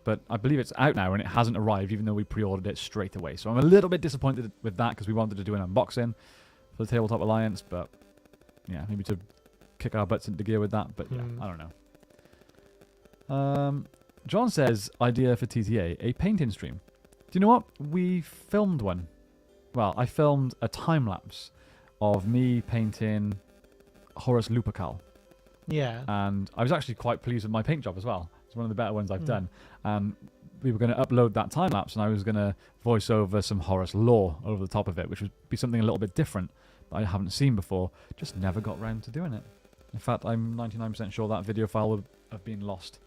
But I believe it's out now and it hasn't arrived, even though we pre-ordered it straight away. So I'm a little bit disappointed with that because we wanted to do an unboxing for the Tabletop Alliance. But yeah, maybe to kick our butts into gear with that. But yeah, I don't know. John says, idea for TTA, a painting stream. Do you know what? We filmed one. Well, I filmed a time-lapse of me painting Horus Lupercal. Yeah. And I was actually quite pleased with my paint job as well. It's one of the better ones I've done. We were going to upload that time lapse, and I was going to voice over some Horus lore over the top of it, which would be something a little bit different that I haven't seen before. Just never got round to doing it. In fact, I'm 99% sure that video file would have been lost.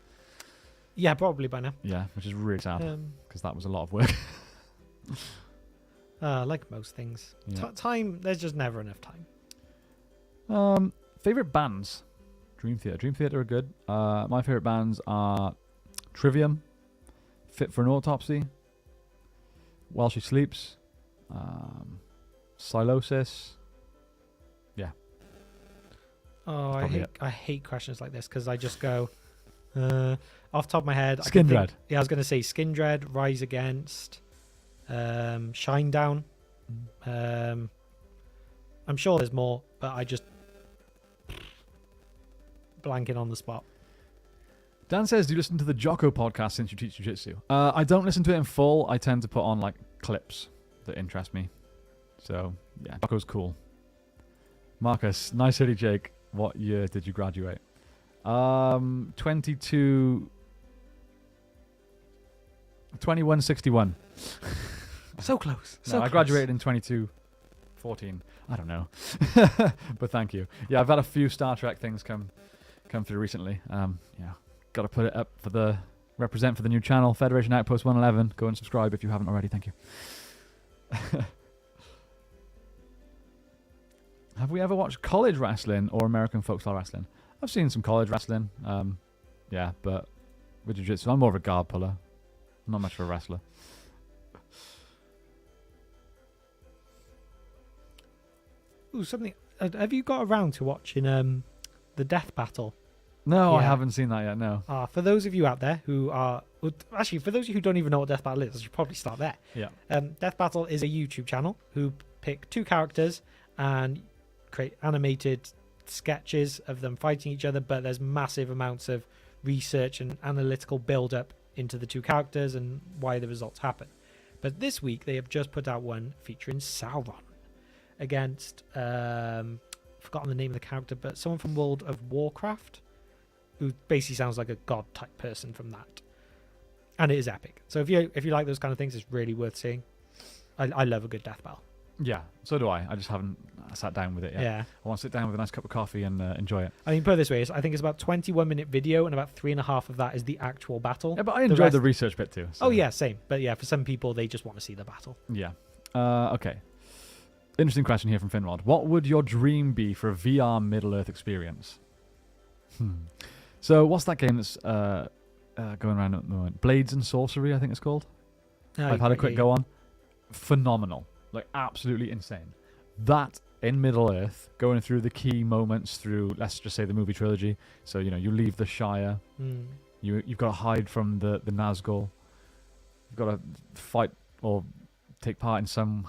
Yeah, probably by now. Yeah, which is really sad because that was a lot of work. Like most things. Yeah. Time, there's just never enough time. Favorite bands? Dream Theater are good. My favorite bands are Trivium, Fit for an Autopsy, While She Sleeps, Silosis. Yeah. Oh, I hate questions like this because I just go off the top of my head. Skindred. Yeah, I was going to say Skindred, Rise Against, Shinedown. I'm sure there's more, but I just blanking on the spot. Dan says, do you listen to the Jocko podcast since you teach jiu-jitsu? I don't listen to it in full. I tend to put on like clips that interest me. So yeah, Jocko's cool. Marcus, nice hoodie, Jake. What year did you graduate? 2161. So close. No, I graduated in 2214. I don't know. But thank you. Yeah, I've had a few Star Trek things come come through recently. Yeah, got to put it up for the represent for the new channel, Federation Outpost 111. Go and subscribe if you haven't already. Thank you. Have we ever watched college wrestling or American folk style wrestling? I've seen some college wrestling. Yeah, but with jiu-jitsu, I'm more of a guard puller. Not much of a wrestler. Ooh, something. Have you got around to watching the Death Battle? No, I Yeah. haven't seen that yet. No. For those of you out there who are... Actually, for those of you who don't even know what Death Battle is, I should probably start there. Yeah. Death Battle is a YouTube channel who pick 2 characters and create animated sketches of them fighting each other, but there's massive amounts of research and analytical build-up into the 2 characters and why the results happen. But this week, they have just put out one featuring Sauron against... forgotten the name of the character, but someone from World of Warcraft, who basically sounds like a god-type person from that. And it is epic. So if you like those kind of things, it's really worth seeing. I love a good death battle. Yeah, so do I. I just haven't sat down with it yet. Yeah. I want to sit down with a nice cup of coffee and enjoy it. I mean, put it this way, I think it's about 21-minute video, and about 3.5 of that is the actual battle. Yeah, but I enjoyed the research bit too. So. Oh, yeah, same. But yeah, for some people, they just want to see the battle. Yeah. Okay. Interesting question here from Finrod. What would your dream be for a VR Middle-earth experience? So, what's that game that's going around at the moment? Blades and Sorcery, I think it's called. I've had a quick go on. Phenomenal. Like, absolutely insane. That in Middle-earth, going through the key moments through, let's just say, the movie trilogy. So, you know, you leave the Shire. You've got to hide from the Nazgul. You've got to fight or take part in some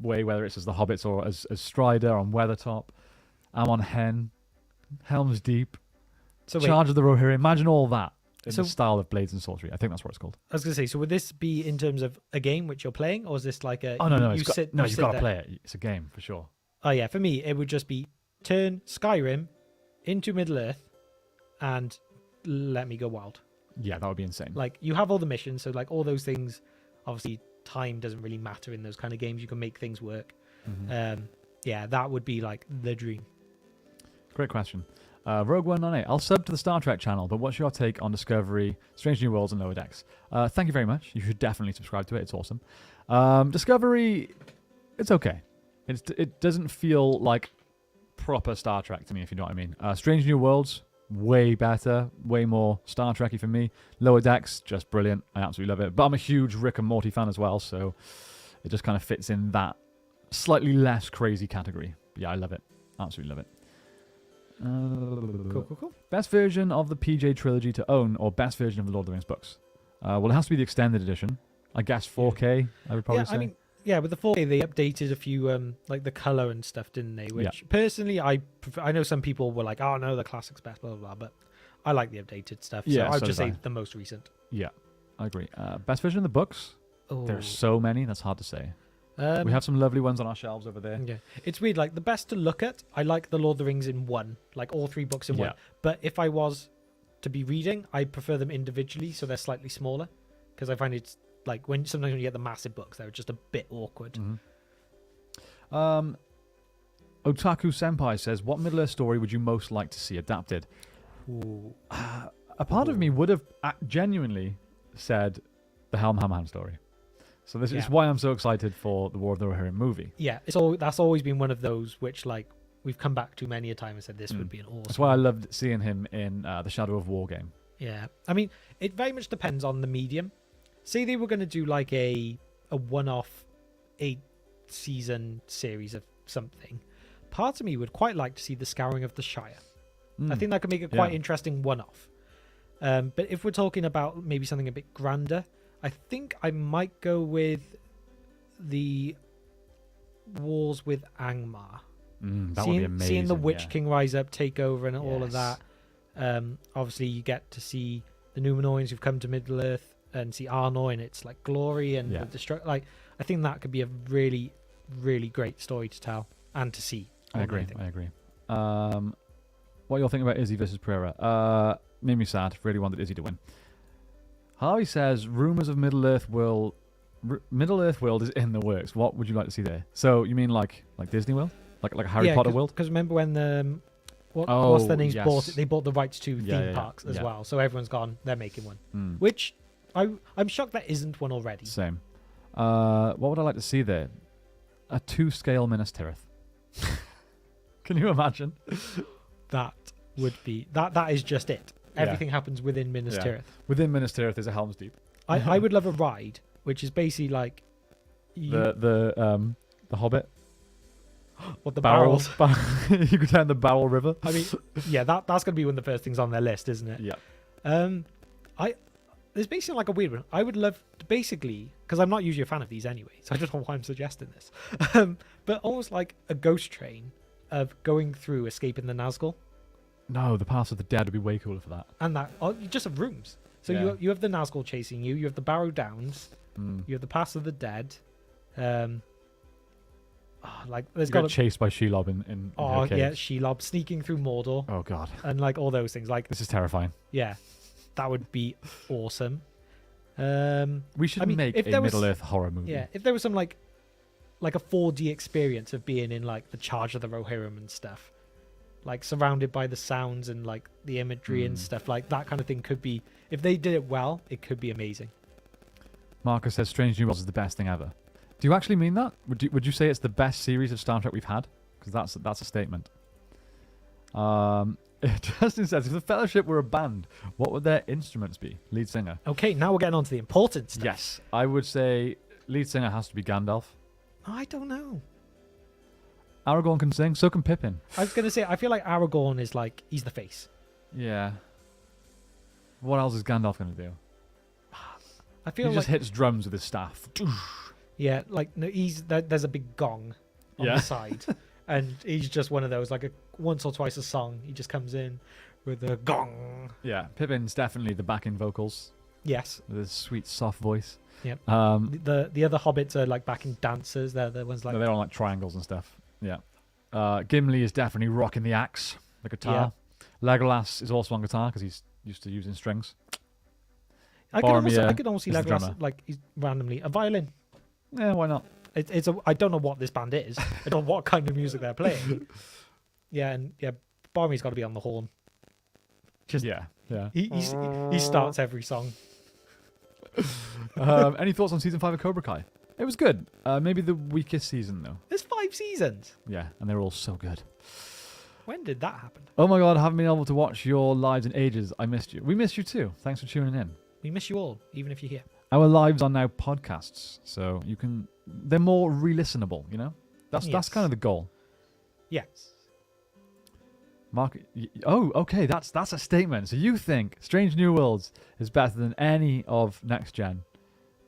way, whether it's as the Hobbits or as Strider on Weathertop, Amon Hen, Helm's Deep, Charge of the Rohirrim. Imagine all that in the style of Blades and Sorcery. I think that's what it's called. I was going to say, so would this be in terms of a game which you're playing, or is this like a... Oh, no. You've got to there. play it. It's a game, for sure. Oh, yeah. For me, it would just be turn Skyrim into Middle-earth and let me go wild. Yeah, that would be insane. Like, you have all the missions, so like all those things, obviously time doesn't really matter in those kind of games. You can make things work. Yeah, that would be like the dream. Great question. Rogue 198. I'll sub to the Star Trek channel, but what's your take on Discovery, Strange New Worlds, and Lower Decks? Thank you very much. You should definitely subscribe to it. It's awesome. Discovery, it's okay. It doesn't feel like proper Star Trek to me, if you know what I mean. Strange New Worlds, way better, way more Star Trek-y for me. Lower Decks, just brilliant. I absolutely love it. But I'm a huge Rick and Morty fan as well, so it just kind of fits in that slightly less crazy category. But yeah, I love it. Absolutely love it. Cool. Best version of the PJ trilogy to own, or best version of the Lord of the Rings books? Well, it has to be the extended edition. I guess 4K, I would probably say. I mean, yeah, with the 4K, they updated a few, like the color and stuff, didn't they? Which personally, I prefer. I know some people were like, "Oh no, the classic's best," blah blah blah. But I like the updated stuff. So I would just say the most recent. Yeah, I agree. Best version of the books? There's so many. That's hard to say. We have some lovely ones on our shelves over there. Yeah, it's weird. Like the best to look at, I like the Lord of the Rings in one, like all 3 books in one. But if I was to be reading, I prefer them individually, so they're slightly smaller, because I find it's like sometimes when you get the massive books, they're just a bit awkward. Otaku Senpai says, "What Middle-earth story would you most like to see adapted?" A part of me would have genuinely said the Helm Hammerhand story. So this is why I'm so excited for the War of the Rohirrim movie. Yeah, that's always been one of those which like we've come back to many a time and said this would be an awesome. That's why I loved seeing him in the Shadow of War game. Yeah, I mean it very much depends on the medium. Say they were going to do like a one-off 8-season series of something. Part of me would quite like to see the Scouring of the Shire. I think that could make it quite interesting one-off. But if we're talking about maybe something a bit grander, I think I might go with the Wars with Angmar. That would be amazing. Seeing the Witch King rise up, take over, and all of that. Obviously, you get to see the Númenóreans who've come to Middle-earth and see Arnor in its like glory and the like. I think that could be a really, really great story to tell and to see. I agree. What y'all think about Izzy versus Pereira? Made me sad. Really wanted Izzy to win. Harvey says rumors of Middle-earth World is in the works. What would you like to see there? So you mean like Disney World, like a Harry Potter world? Because remember when what's their names yes. bought it. They bought the rights to Yeah, theme yeah, parks as yeah. well. So everyone's gone. They're making one, Mm. which I'm shocked that isn't one already. Same. What would I like to see there? A 2-scale Minas Tirith. Can you imagine? That would be that is just it. Everything happens within Minas Yeah. Tirith. Within Minas Tirith is a Helm's Deep. I would love a ride, which is basically like The Hobbit. what the Barrels. barrels. You could turn the Barrel River. I mean, yeah, that's gonna be one of the first things on their list, isn't it? Yeah. There's basically like a weird one. I would love to basically, because I'm not usually a fan of these anyway, so I don't know why I'm suggesting this. But almost like a ghost train of going through escaping the Nazgul, No, the Paths of the Dead would be way cooler for that. and that you just have rooms. So Yeah. you have the Nazgul chasing you. You have the Barrow Downs. Mm. You have the Pass of the Dead. Like there's You got got chased by Shelob in oh her cave. yeah, Shelob sneaking through Mordor Oh god, and like all those things. Like this is terrifying. yeah, that would be awesome. We should I mean, make if a there was- Middle Earth horror movie. Yeah, if there was some like a 4D experience of being in like the Charge of the Rohirrim and stuff, like surrounded by the sounds and like the imagery and Mm. stuff, like that kind of thing could be. If they did it well, it could be amazing. Marcus says Strange New Worlds is the best thing ever. Do you actually mean that? Would you say it's the best series of Star Trek we've had? Because that's a statement. Justin says, if the Fellowship were a band, what would their instruments be? Lead singer. Okay, now we're getting on to the important stuff. Yes, I would say lead singer has to be Gandalf. I don't know. Aragorn can sing, so can Pippin. I was gonna say I feel like Aragorn is like he's the face. Yeah. What else is Gandalf going to do? I He feel like just hits drums with his staff. yeah, like no, there's a big gong on Yeah. the side, and he's just one of those like once or twice a song. He just comes in with a gong. Yeah, Pippin's definitely the backing vocals Yes. with his sweet, soft voice. Yep. The The other hobbits are like backing dancers. They're the ones like they're on like triangles and stuff. Yeah. Gimli is definitely rocking the axe, the guitar. Legolas is also on guitar because he's used to using strings. I Boromir could almost see is the Legolas drummer. like he's randomly a violin. Yeah, why not? I don't know what this band is. I don't know what kind of music they're playing. Yeah, and yeah, Boromir's got to be on the horn. Just Yeah. he starts every song. Any thoughts on season 5 of Cobra Kai? It was good. Maybe the weakest season though. There's 5 seasons. Yeah, and they're all so good. When did that happen? Oh my god, I haven't been able to watch your lives in ages. I missed you. We missed you too. Thanks for tuning in. We miss you all, even if you're here. Our lives are now podcasts, so they're more re-listenable, you know? That's Yes. kind of the goal. Yes. Mark, okay, that's a statement. So you think Strange New Worlds is better than any of Next Gen?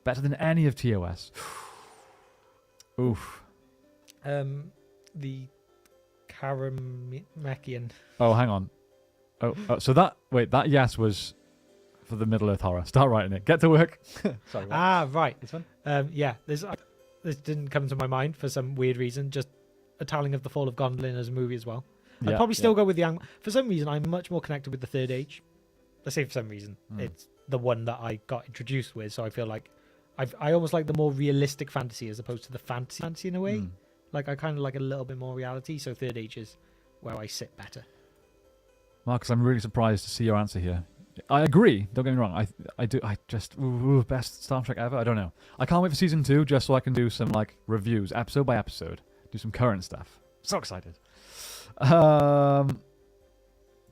Better than any of TOS? Oof. The Karamekian. Oh, hang on. So that yes was for the Middle Earth horror. Start writing it. Get to work. Sorry. What? Right. This one? Yeah. This didn't come to my mind for some weird reason. Just a telling of the fall of Gondolin as a movie as well. I'd probably still go with the for some reason I'm much more connected with the Third Age. Let's say for some reason it's the one that I got introduced with, so I feel like I almost like the more realistic fantasy as opposed to the fantasy in a way. Like I kind of like a little bit more reality, so Third Age is where I sit better. Marcus, I'm really surprised to see your answer here. I agree. Don't get me wrong. I do. I just best Star Trek ever. I don't know. I can't wait for season 2 just so I can do some like reviews, episode by episode, do some current stuff. So excited.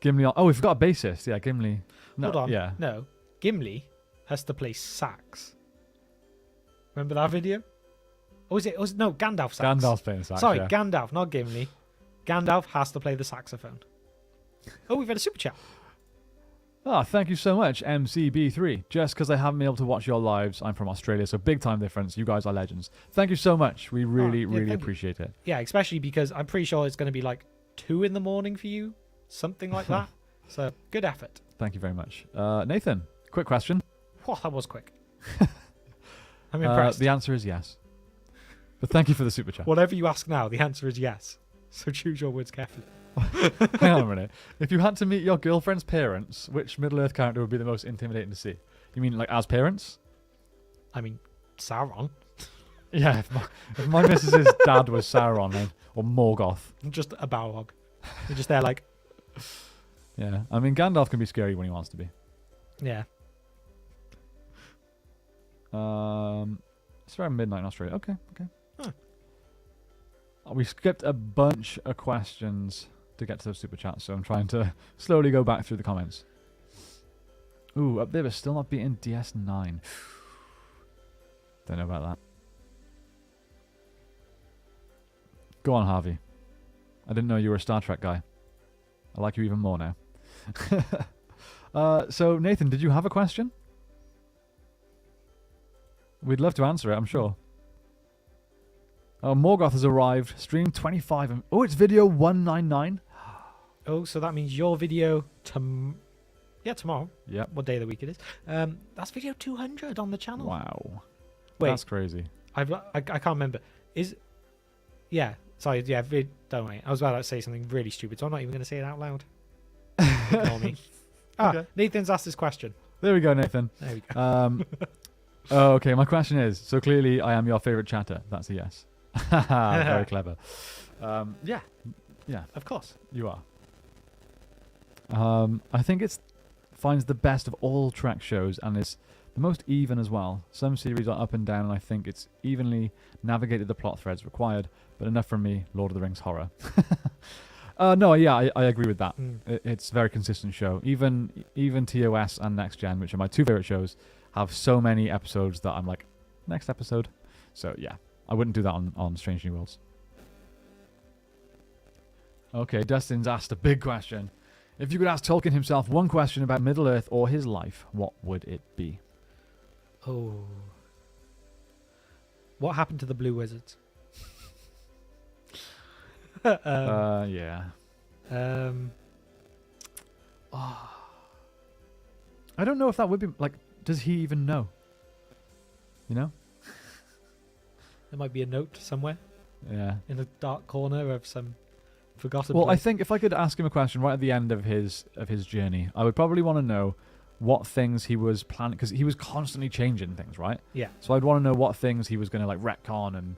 Gimli. Oh, we forgot a bassist. Yeah, Gimli. No, Hold on. Yeah. No. Gimli has to play sax. Remember that video? Or was it? No, Gandalf sax. Gandalf's playing the sax. Sorry, yeah. Gandalf, not Gimli. Gandalf has to play the saxophone. Oh, we've had a super chat. Thank you so much, MCB3. Just because I haven't been able to watch your lives, I'm from Australia, so big time difference. You guys are legends. Thank you so much. We really, really thank you. appreciate it. Yeah, especially because I'm pretty sure it's going to be like 2 a.m. for you, something like that. So good effort. Thank you very much. Nathan, quick question. Whoa, that was quick. I'm impressed. The answer is yes. But thank you for the super chat. Whatever you ask now, the answer is yes. So choose your words carefully. Hang on a minute. If you had to meet your girlfriend's parents, which Middle-earth character would be the most intimidating to see? You mean like as parents? I mean, Sauron. Yeah, if my missus's dad was Sauron or Morgoth. Just a Balrog. You're just there like, Yeah, I mean Gandalf can be scary when he wants to be. Yeah. It's around midnight in Australia. Okay. Huh. We skipped a bunch of questions to get to those super chats, so I'm trying to slowly go back through the comments. Ooh, up there, but still not beating DS9. Don't know about that. Go on, Harvey. I didn't know you were a Star Trek guy. I like you even more now. So, Nathan, did you have a question? We'd love to answer it, I'm sure. Oh, Morgoth has arrived. Stream 25. Oh, it's video 199. Oh, so that means your video tomorrow. Yep. What day of the week it is? That's video 200 on the channel. Wow. Wait, That's crazy. I can't remember. Sorry. Yeah. Don't worry. I was about to say something really stupid, so I'm not even going to say it out loud. Ignore me. Okay. Nathan's asked this question. There we go, Nathan. There we go. Okay, my question is, so clearly I am your favorite chatter. That's a yes. Very clever. Yeah, Of course. you are. I think it finds the best of all Trek shows and is the most even as well. Some series are up and down, and I think it's evenly navigated the plot threads required, but enough from me, Lord of the Rings horror. No, yeah, I agree with that. It's a very consistent show. Even TOS and Next Gen, which are my two favorite shows, have so many episodes that I'm like, next episode. So yeah, I wouldn't do that on Strange New Worlds. Okay, Dustin's asked a big question. If you could ask Tolkien himself one question about Middle-earth or his life, what would it be? Oh. What happened to the Blue Wizards? Yeah. I don't know if that would be, like, does he even know? You know? There might be a note somewhere Yeah. in a dark corner of some forgotten Well, I place. think if I could ask him a question right at the end of his journey, I would probably want to know what things he was planning, because he was constantly changing things, right? Yeah. So I'd want to know what things he was going to like retcon and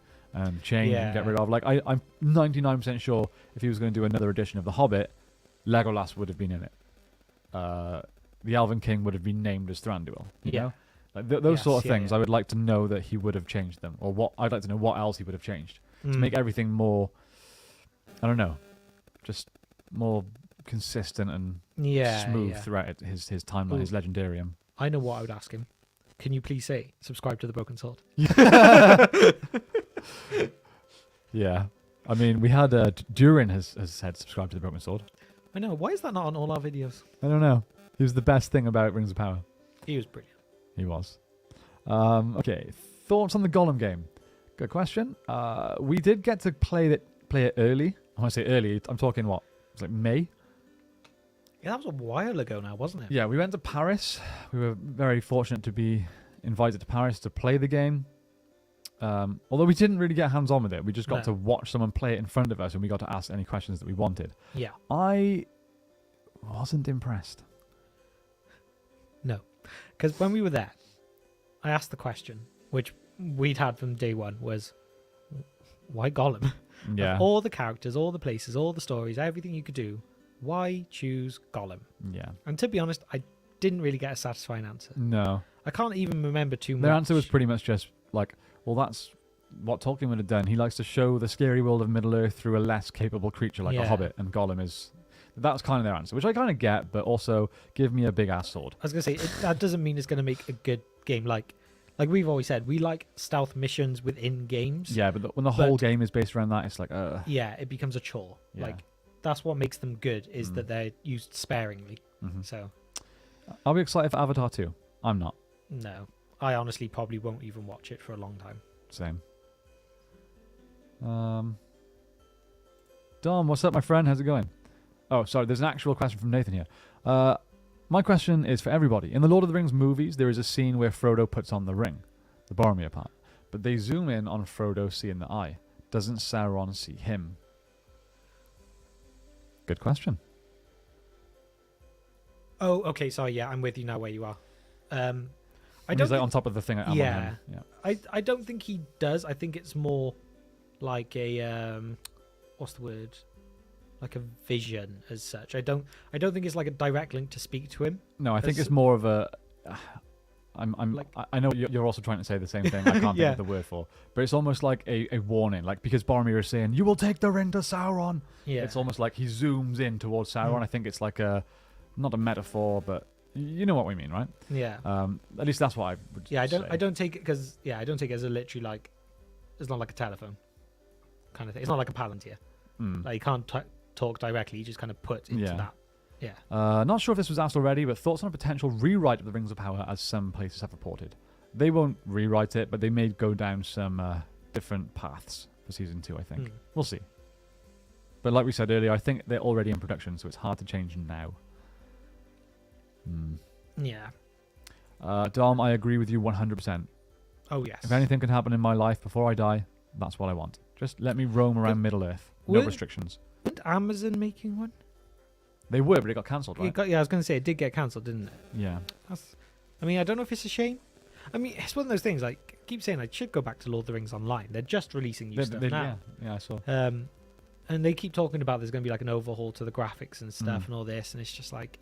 change and get Yeah. rid of. Like I'm 99% sure if he was going to do another edition of The Hobbit, Legolas would have been in it. The Elven King would have been named as Thranduil. You know? Like those Yes, sort of yeah, things. yeah. I would like to know that he would have changed them, or what I'd like to know what else he would have changed to make everything more. I don't know, just more consistent and smooth throughout his timeline, his legendarium. I know what I would ask him. Can you please say subscribe to the Broken Sword? Yeah, I mean, we had Durin has said subscribe to the Broken Sword. I know. Why is that not on all our videos? I don't know. He was the best thing about Rings of Power. He was brilliant. He was. Okay, thoughts on the Gollum game? Good question. We did get to play it early. When I say early, I'm talking what? It's like May. Yeah, that was a while ago now, wasn't it? Yeah, we went to Paris. We were very fortunate to be invited to Paris to play the game. Although we didn't really get hands-on with it. We just got to watch someone play it in front of us, and we got to ask any questions that we wanted. Yeah. I wasn't impressed. No. Because when we were there, I asked the question, which we'd had from day one, was, why Gollum? Yeah. Of all the characters, all the places, all the stories, everything you could do, why choose Gollum? Yeah. And to be honest, I didn't really get a satisfying answer. No. I can't even remember too much. Their answer was pretty much just like, well, that's what Tolkien would have done. He likes to show the scary world of Middle-earth through a less capable creature like a hobbit, and Gollum is... That's kind of their answer, which I kind of get, but also give me a big-ass sword. I was going to say, that doesn't mean it's going to make a good game. Like we've always said, we like stealth missions within games. Yeah, but when the whole game is based around that, it's like, yeah, it becomes a chore. Yeah. Like, that's what makes them good, is that they're used sparingly. Mm-hmm. So, I'll be excited for Avatar 2. I'm not. no. I honestly probably won't even watch it for a long time. Same. Dom, what's up, my friend? How's it going? Oh, sorry, there's an actual question from Nathan here. My question is for everybody. In the Lord of the Rings movies, there is a scene where Frodo puts on the ring, the Boromir part, but they zoom in on Frodo seeing the eye. Doesn't Sauron see him? Good question. Oh, okay. Sorry. Yeah, I'm with you now where you are. I He's don't like on top of the thing at Amon. Yeah. I don't think he does. I think it's more like a what's the word? like a vision as such. I don't think it's like a direct link to speak to him. No, I think As- it's more of a. Like- I know you're also trying to say the same thing. I can't Yeah. think of the word for, but it's almost like a warning, like because Boromir is saying, "You will take the ring to Sauron." Yeah. It's almost like he zooms in towards Sauron. I think it's like not a metaphor, but you know what we mean, right? Yeah. At least that's what I would. Yeah, I say. don't take it because I don't take it as a literally like it's not like a telephone kind of thing. It's not like a Palantir. Mm. Like you can't talk directly. You just kind of put into Yeah. that. Yeah. Not sure if this was asked already, but thoughts on a potential rewrite of the Rings of Power, as some places have reported. They won't rewrite it, but they may go down some different paths for season 2. I think we'll see. But like we said earlier, I think they're already in production, so it's hard to change now. Yeah. Dom, I agree with you 100%. Oh yes. If anything can happen in my life before I die, that's what I want. Just let me roam around Middle Earth. No Would- restrictions. Wasn't Amazon making one? They were, but it got cancelled, right? I was going to say it did get cancelled, didn't it? Yeah. I mean, I don't know if it's a shame. I mean, it's one of those things. Like, I keep saying I should go back to Lord of the Rings Online. They're just releasing new stuff now. Yeah, I saw. And they keep talking about there's going to be like an overhaul to the graphics and stuff and all this, and it's just like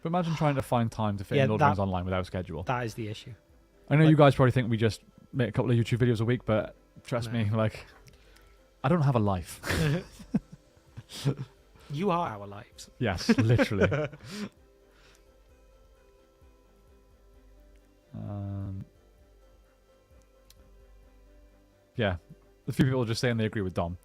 But imagine trying to find time to fit Yeah, in Lord of the that- Rings Online without a schedule. that is the issue. I know like- you guys probably think we just make a couple of YouTube videos a week, but trust No. me, like, I don't have a life. You are our lives. Yes, literally. Yeah, a few people are just saying they agree with Dom.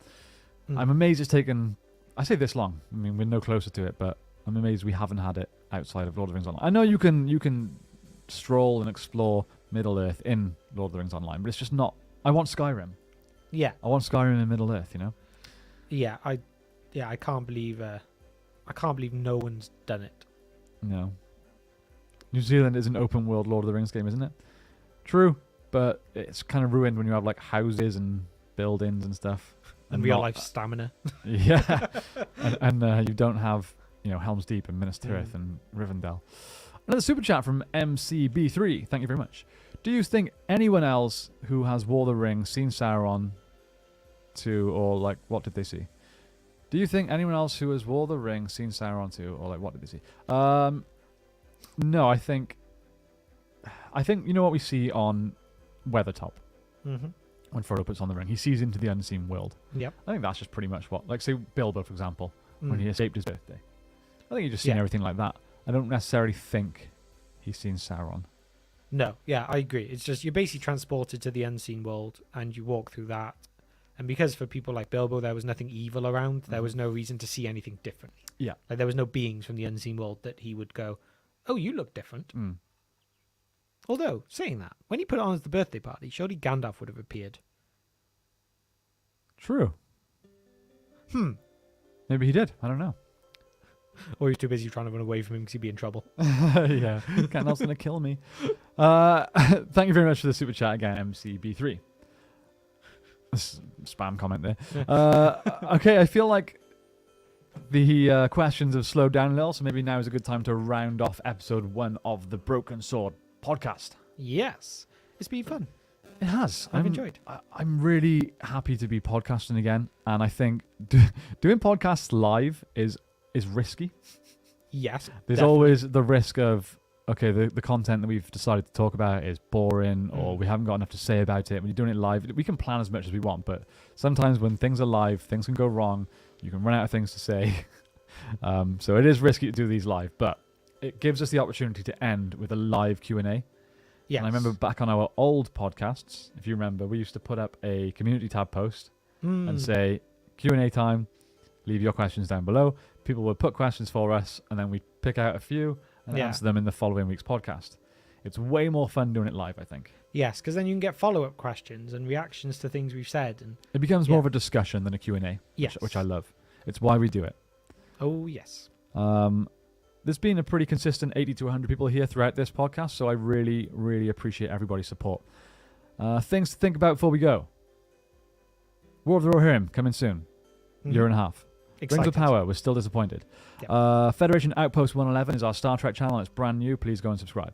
Mm. I'm amazed it's taken, I say this long. I mean, we're no closer to it, but I'm amazed we haven't had it outside of Lord of the Rings Online. I know you can stroll and explore Middle Earth in Lord of the Rings Online, but it's just not. I want Skyrim. Yeah, I want Skyrim in Middle Earth, you know? yeah. I can't believe no one's done it. No. New Zealand is an open world Lord of the Rings game, isn't it? True, but it's kind of ruined when you have like houses and buildings and stuff. And real not- life stamina. Yeah, and you don't have Helm's Deep and Minas Tirith and Rivendell. Another super chat from MCB3. Thank you very much. Do you think anyone else who has War of the Ring seen Sauron or like what did they see? Do you think anyone else who has War of the Ring seen Sauron too, or like what did they see? No, I think you know what we see on Weathertop Mm-hmm. when Frodo puts on the ring. He sees into the unseen world. Yep. I think that's just pretty much what, like say Bilbo for example, when he escaped his birthday. I think he's just seen Yeah. everything like that. I don't necessarily think he's seen Sauron. No, yeah, I agree. It's just you're basically transported to the unseen world and you walk through that. And because for people like Bilbo, there was nothing evil around, there was no reason to see anything differently. Yeah. Like there was no beings from the unseen world that he would go, oh, you look different. Mm. Although, saying that, when he put it on as the birthday party, surely Gandalf would have appeared. True. Maybe he did. I don't know. Or he was too busy trying to run away from him because he'd be in trouble. Yeah, Gandalf's gonna kill me. Thank you very much for the super chat again, MCB3. Spam comment there. Okay, I feel like the questions have slowed down a little, so maybe now is a good time to round off episode 1 of the Broken Sword podcast. Yes. It's been fun. It has. I've enjoyed. I'm really happy to be podcasting again, and I think doing podcasts live is risky. Yes. There's definitely. always the risk of, okay, the content that we've decided to talk about is boring or we haven't got enough to say about it. When you're doing it live, we can plan as much as we want, but sometimes when things are live, things can go wrong. You can run out of things to say. So it is risky to do these live, but it gives us the opportunity to end with a live Q&A. Yes. And I remember back on our old podcasts, if you remember, we used to put up a community tab post and say, Q&A time, leave your questions down below. People would put questions for us, and then we'd pick out a few and answer them in the following week's podcast. It's way more fun doing it live, I think. Yes, because then you can get follow-up questions and reactions to things we've said. And It becomes more of a discussion than a Q&A, yes. which I love. It's why we do it. Oh, yes. There's been a pretty consistent 80 to 100 people here throughout this podcast, so I really, really appreciate everybody's support. Things to think about before we go. War of the Rohirrim coming soon. Year and a half. Excited. Rings of Power, we're still disappointed. Yeah. Federation Outpost 111 is our Star Trek channel. It's brand new. Please go and subscribe.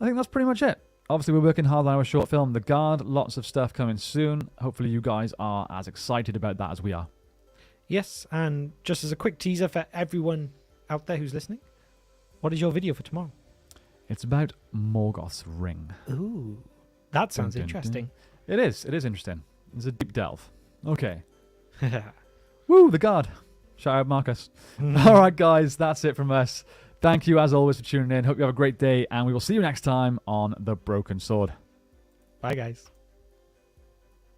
I think that's pretty much it. Obviously, we're working hard on our short film, The Guard. Lots of stuff coming soon. Hopefully, you guys are as excited about that as we are. Yes, and just as a quick teaser for everyone out there who's listening, what is your video for tomorrow? It's about Morgoth's ring. Ooh, that sounds Dun, dun, interesting. It is. It is interesting. It's a deep delve. Okay. Woo, the guard. Shout out Marcus. All right, guys, that's it from us. Thank you, as always, for tuning in. Hope you have a great day, and we will see you next time on The Broken Sword. Bye, guys.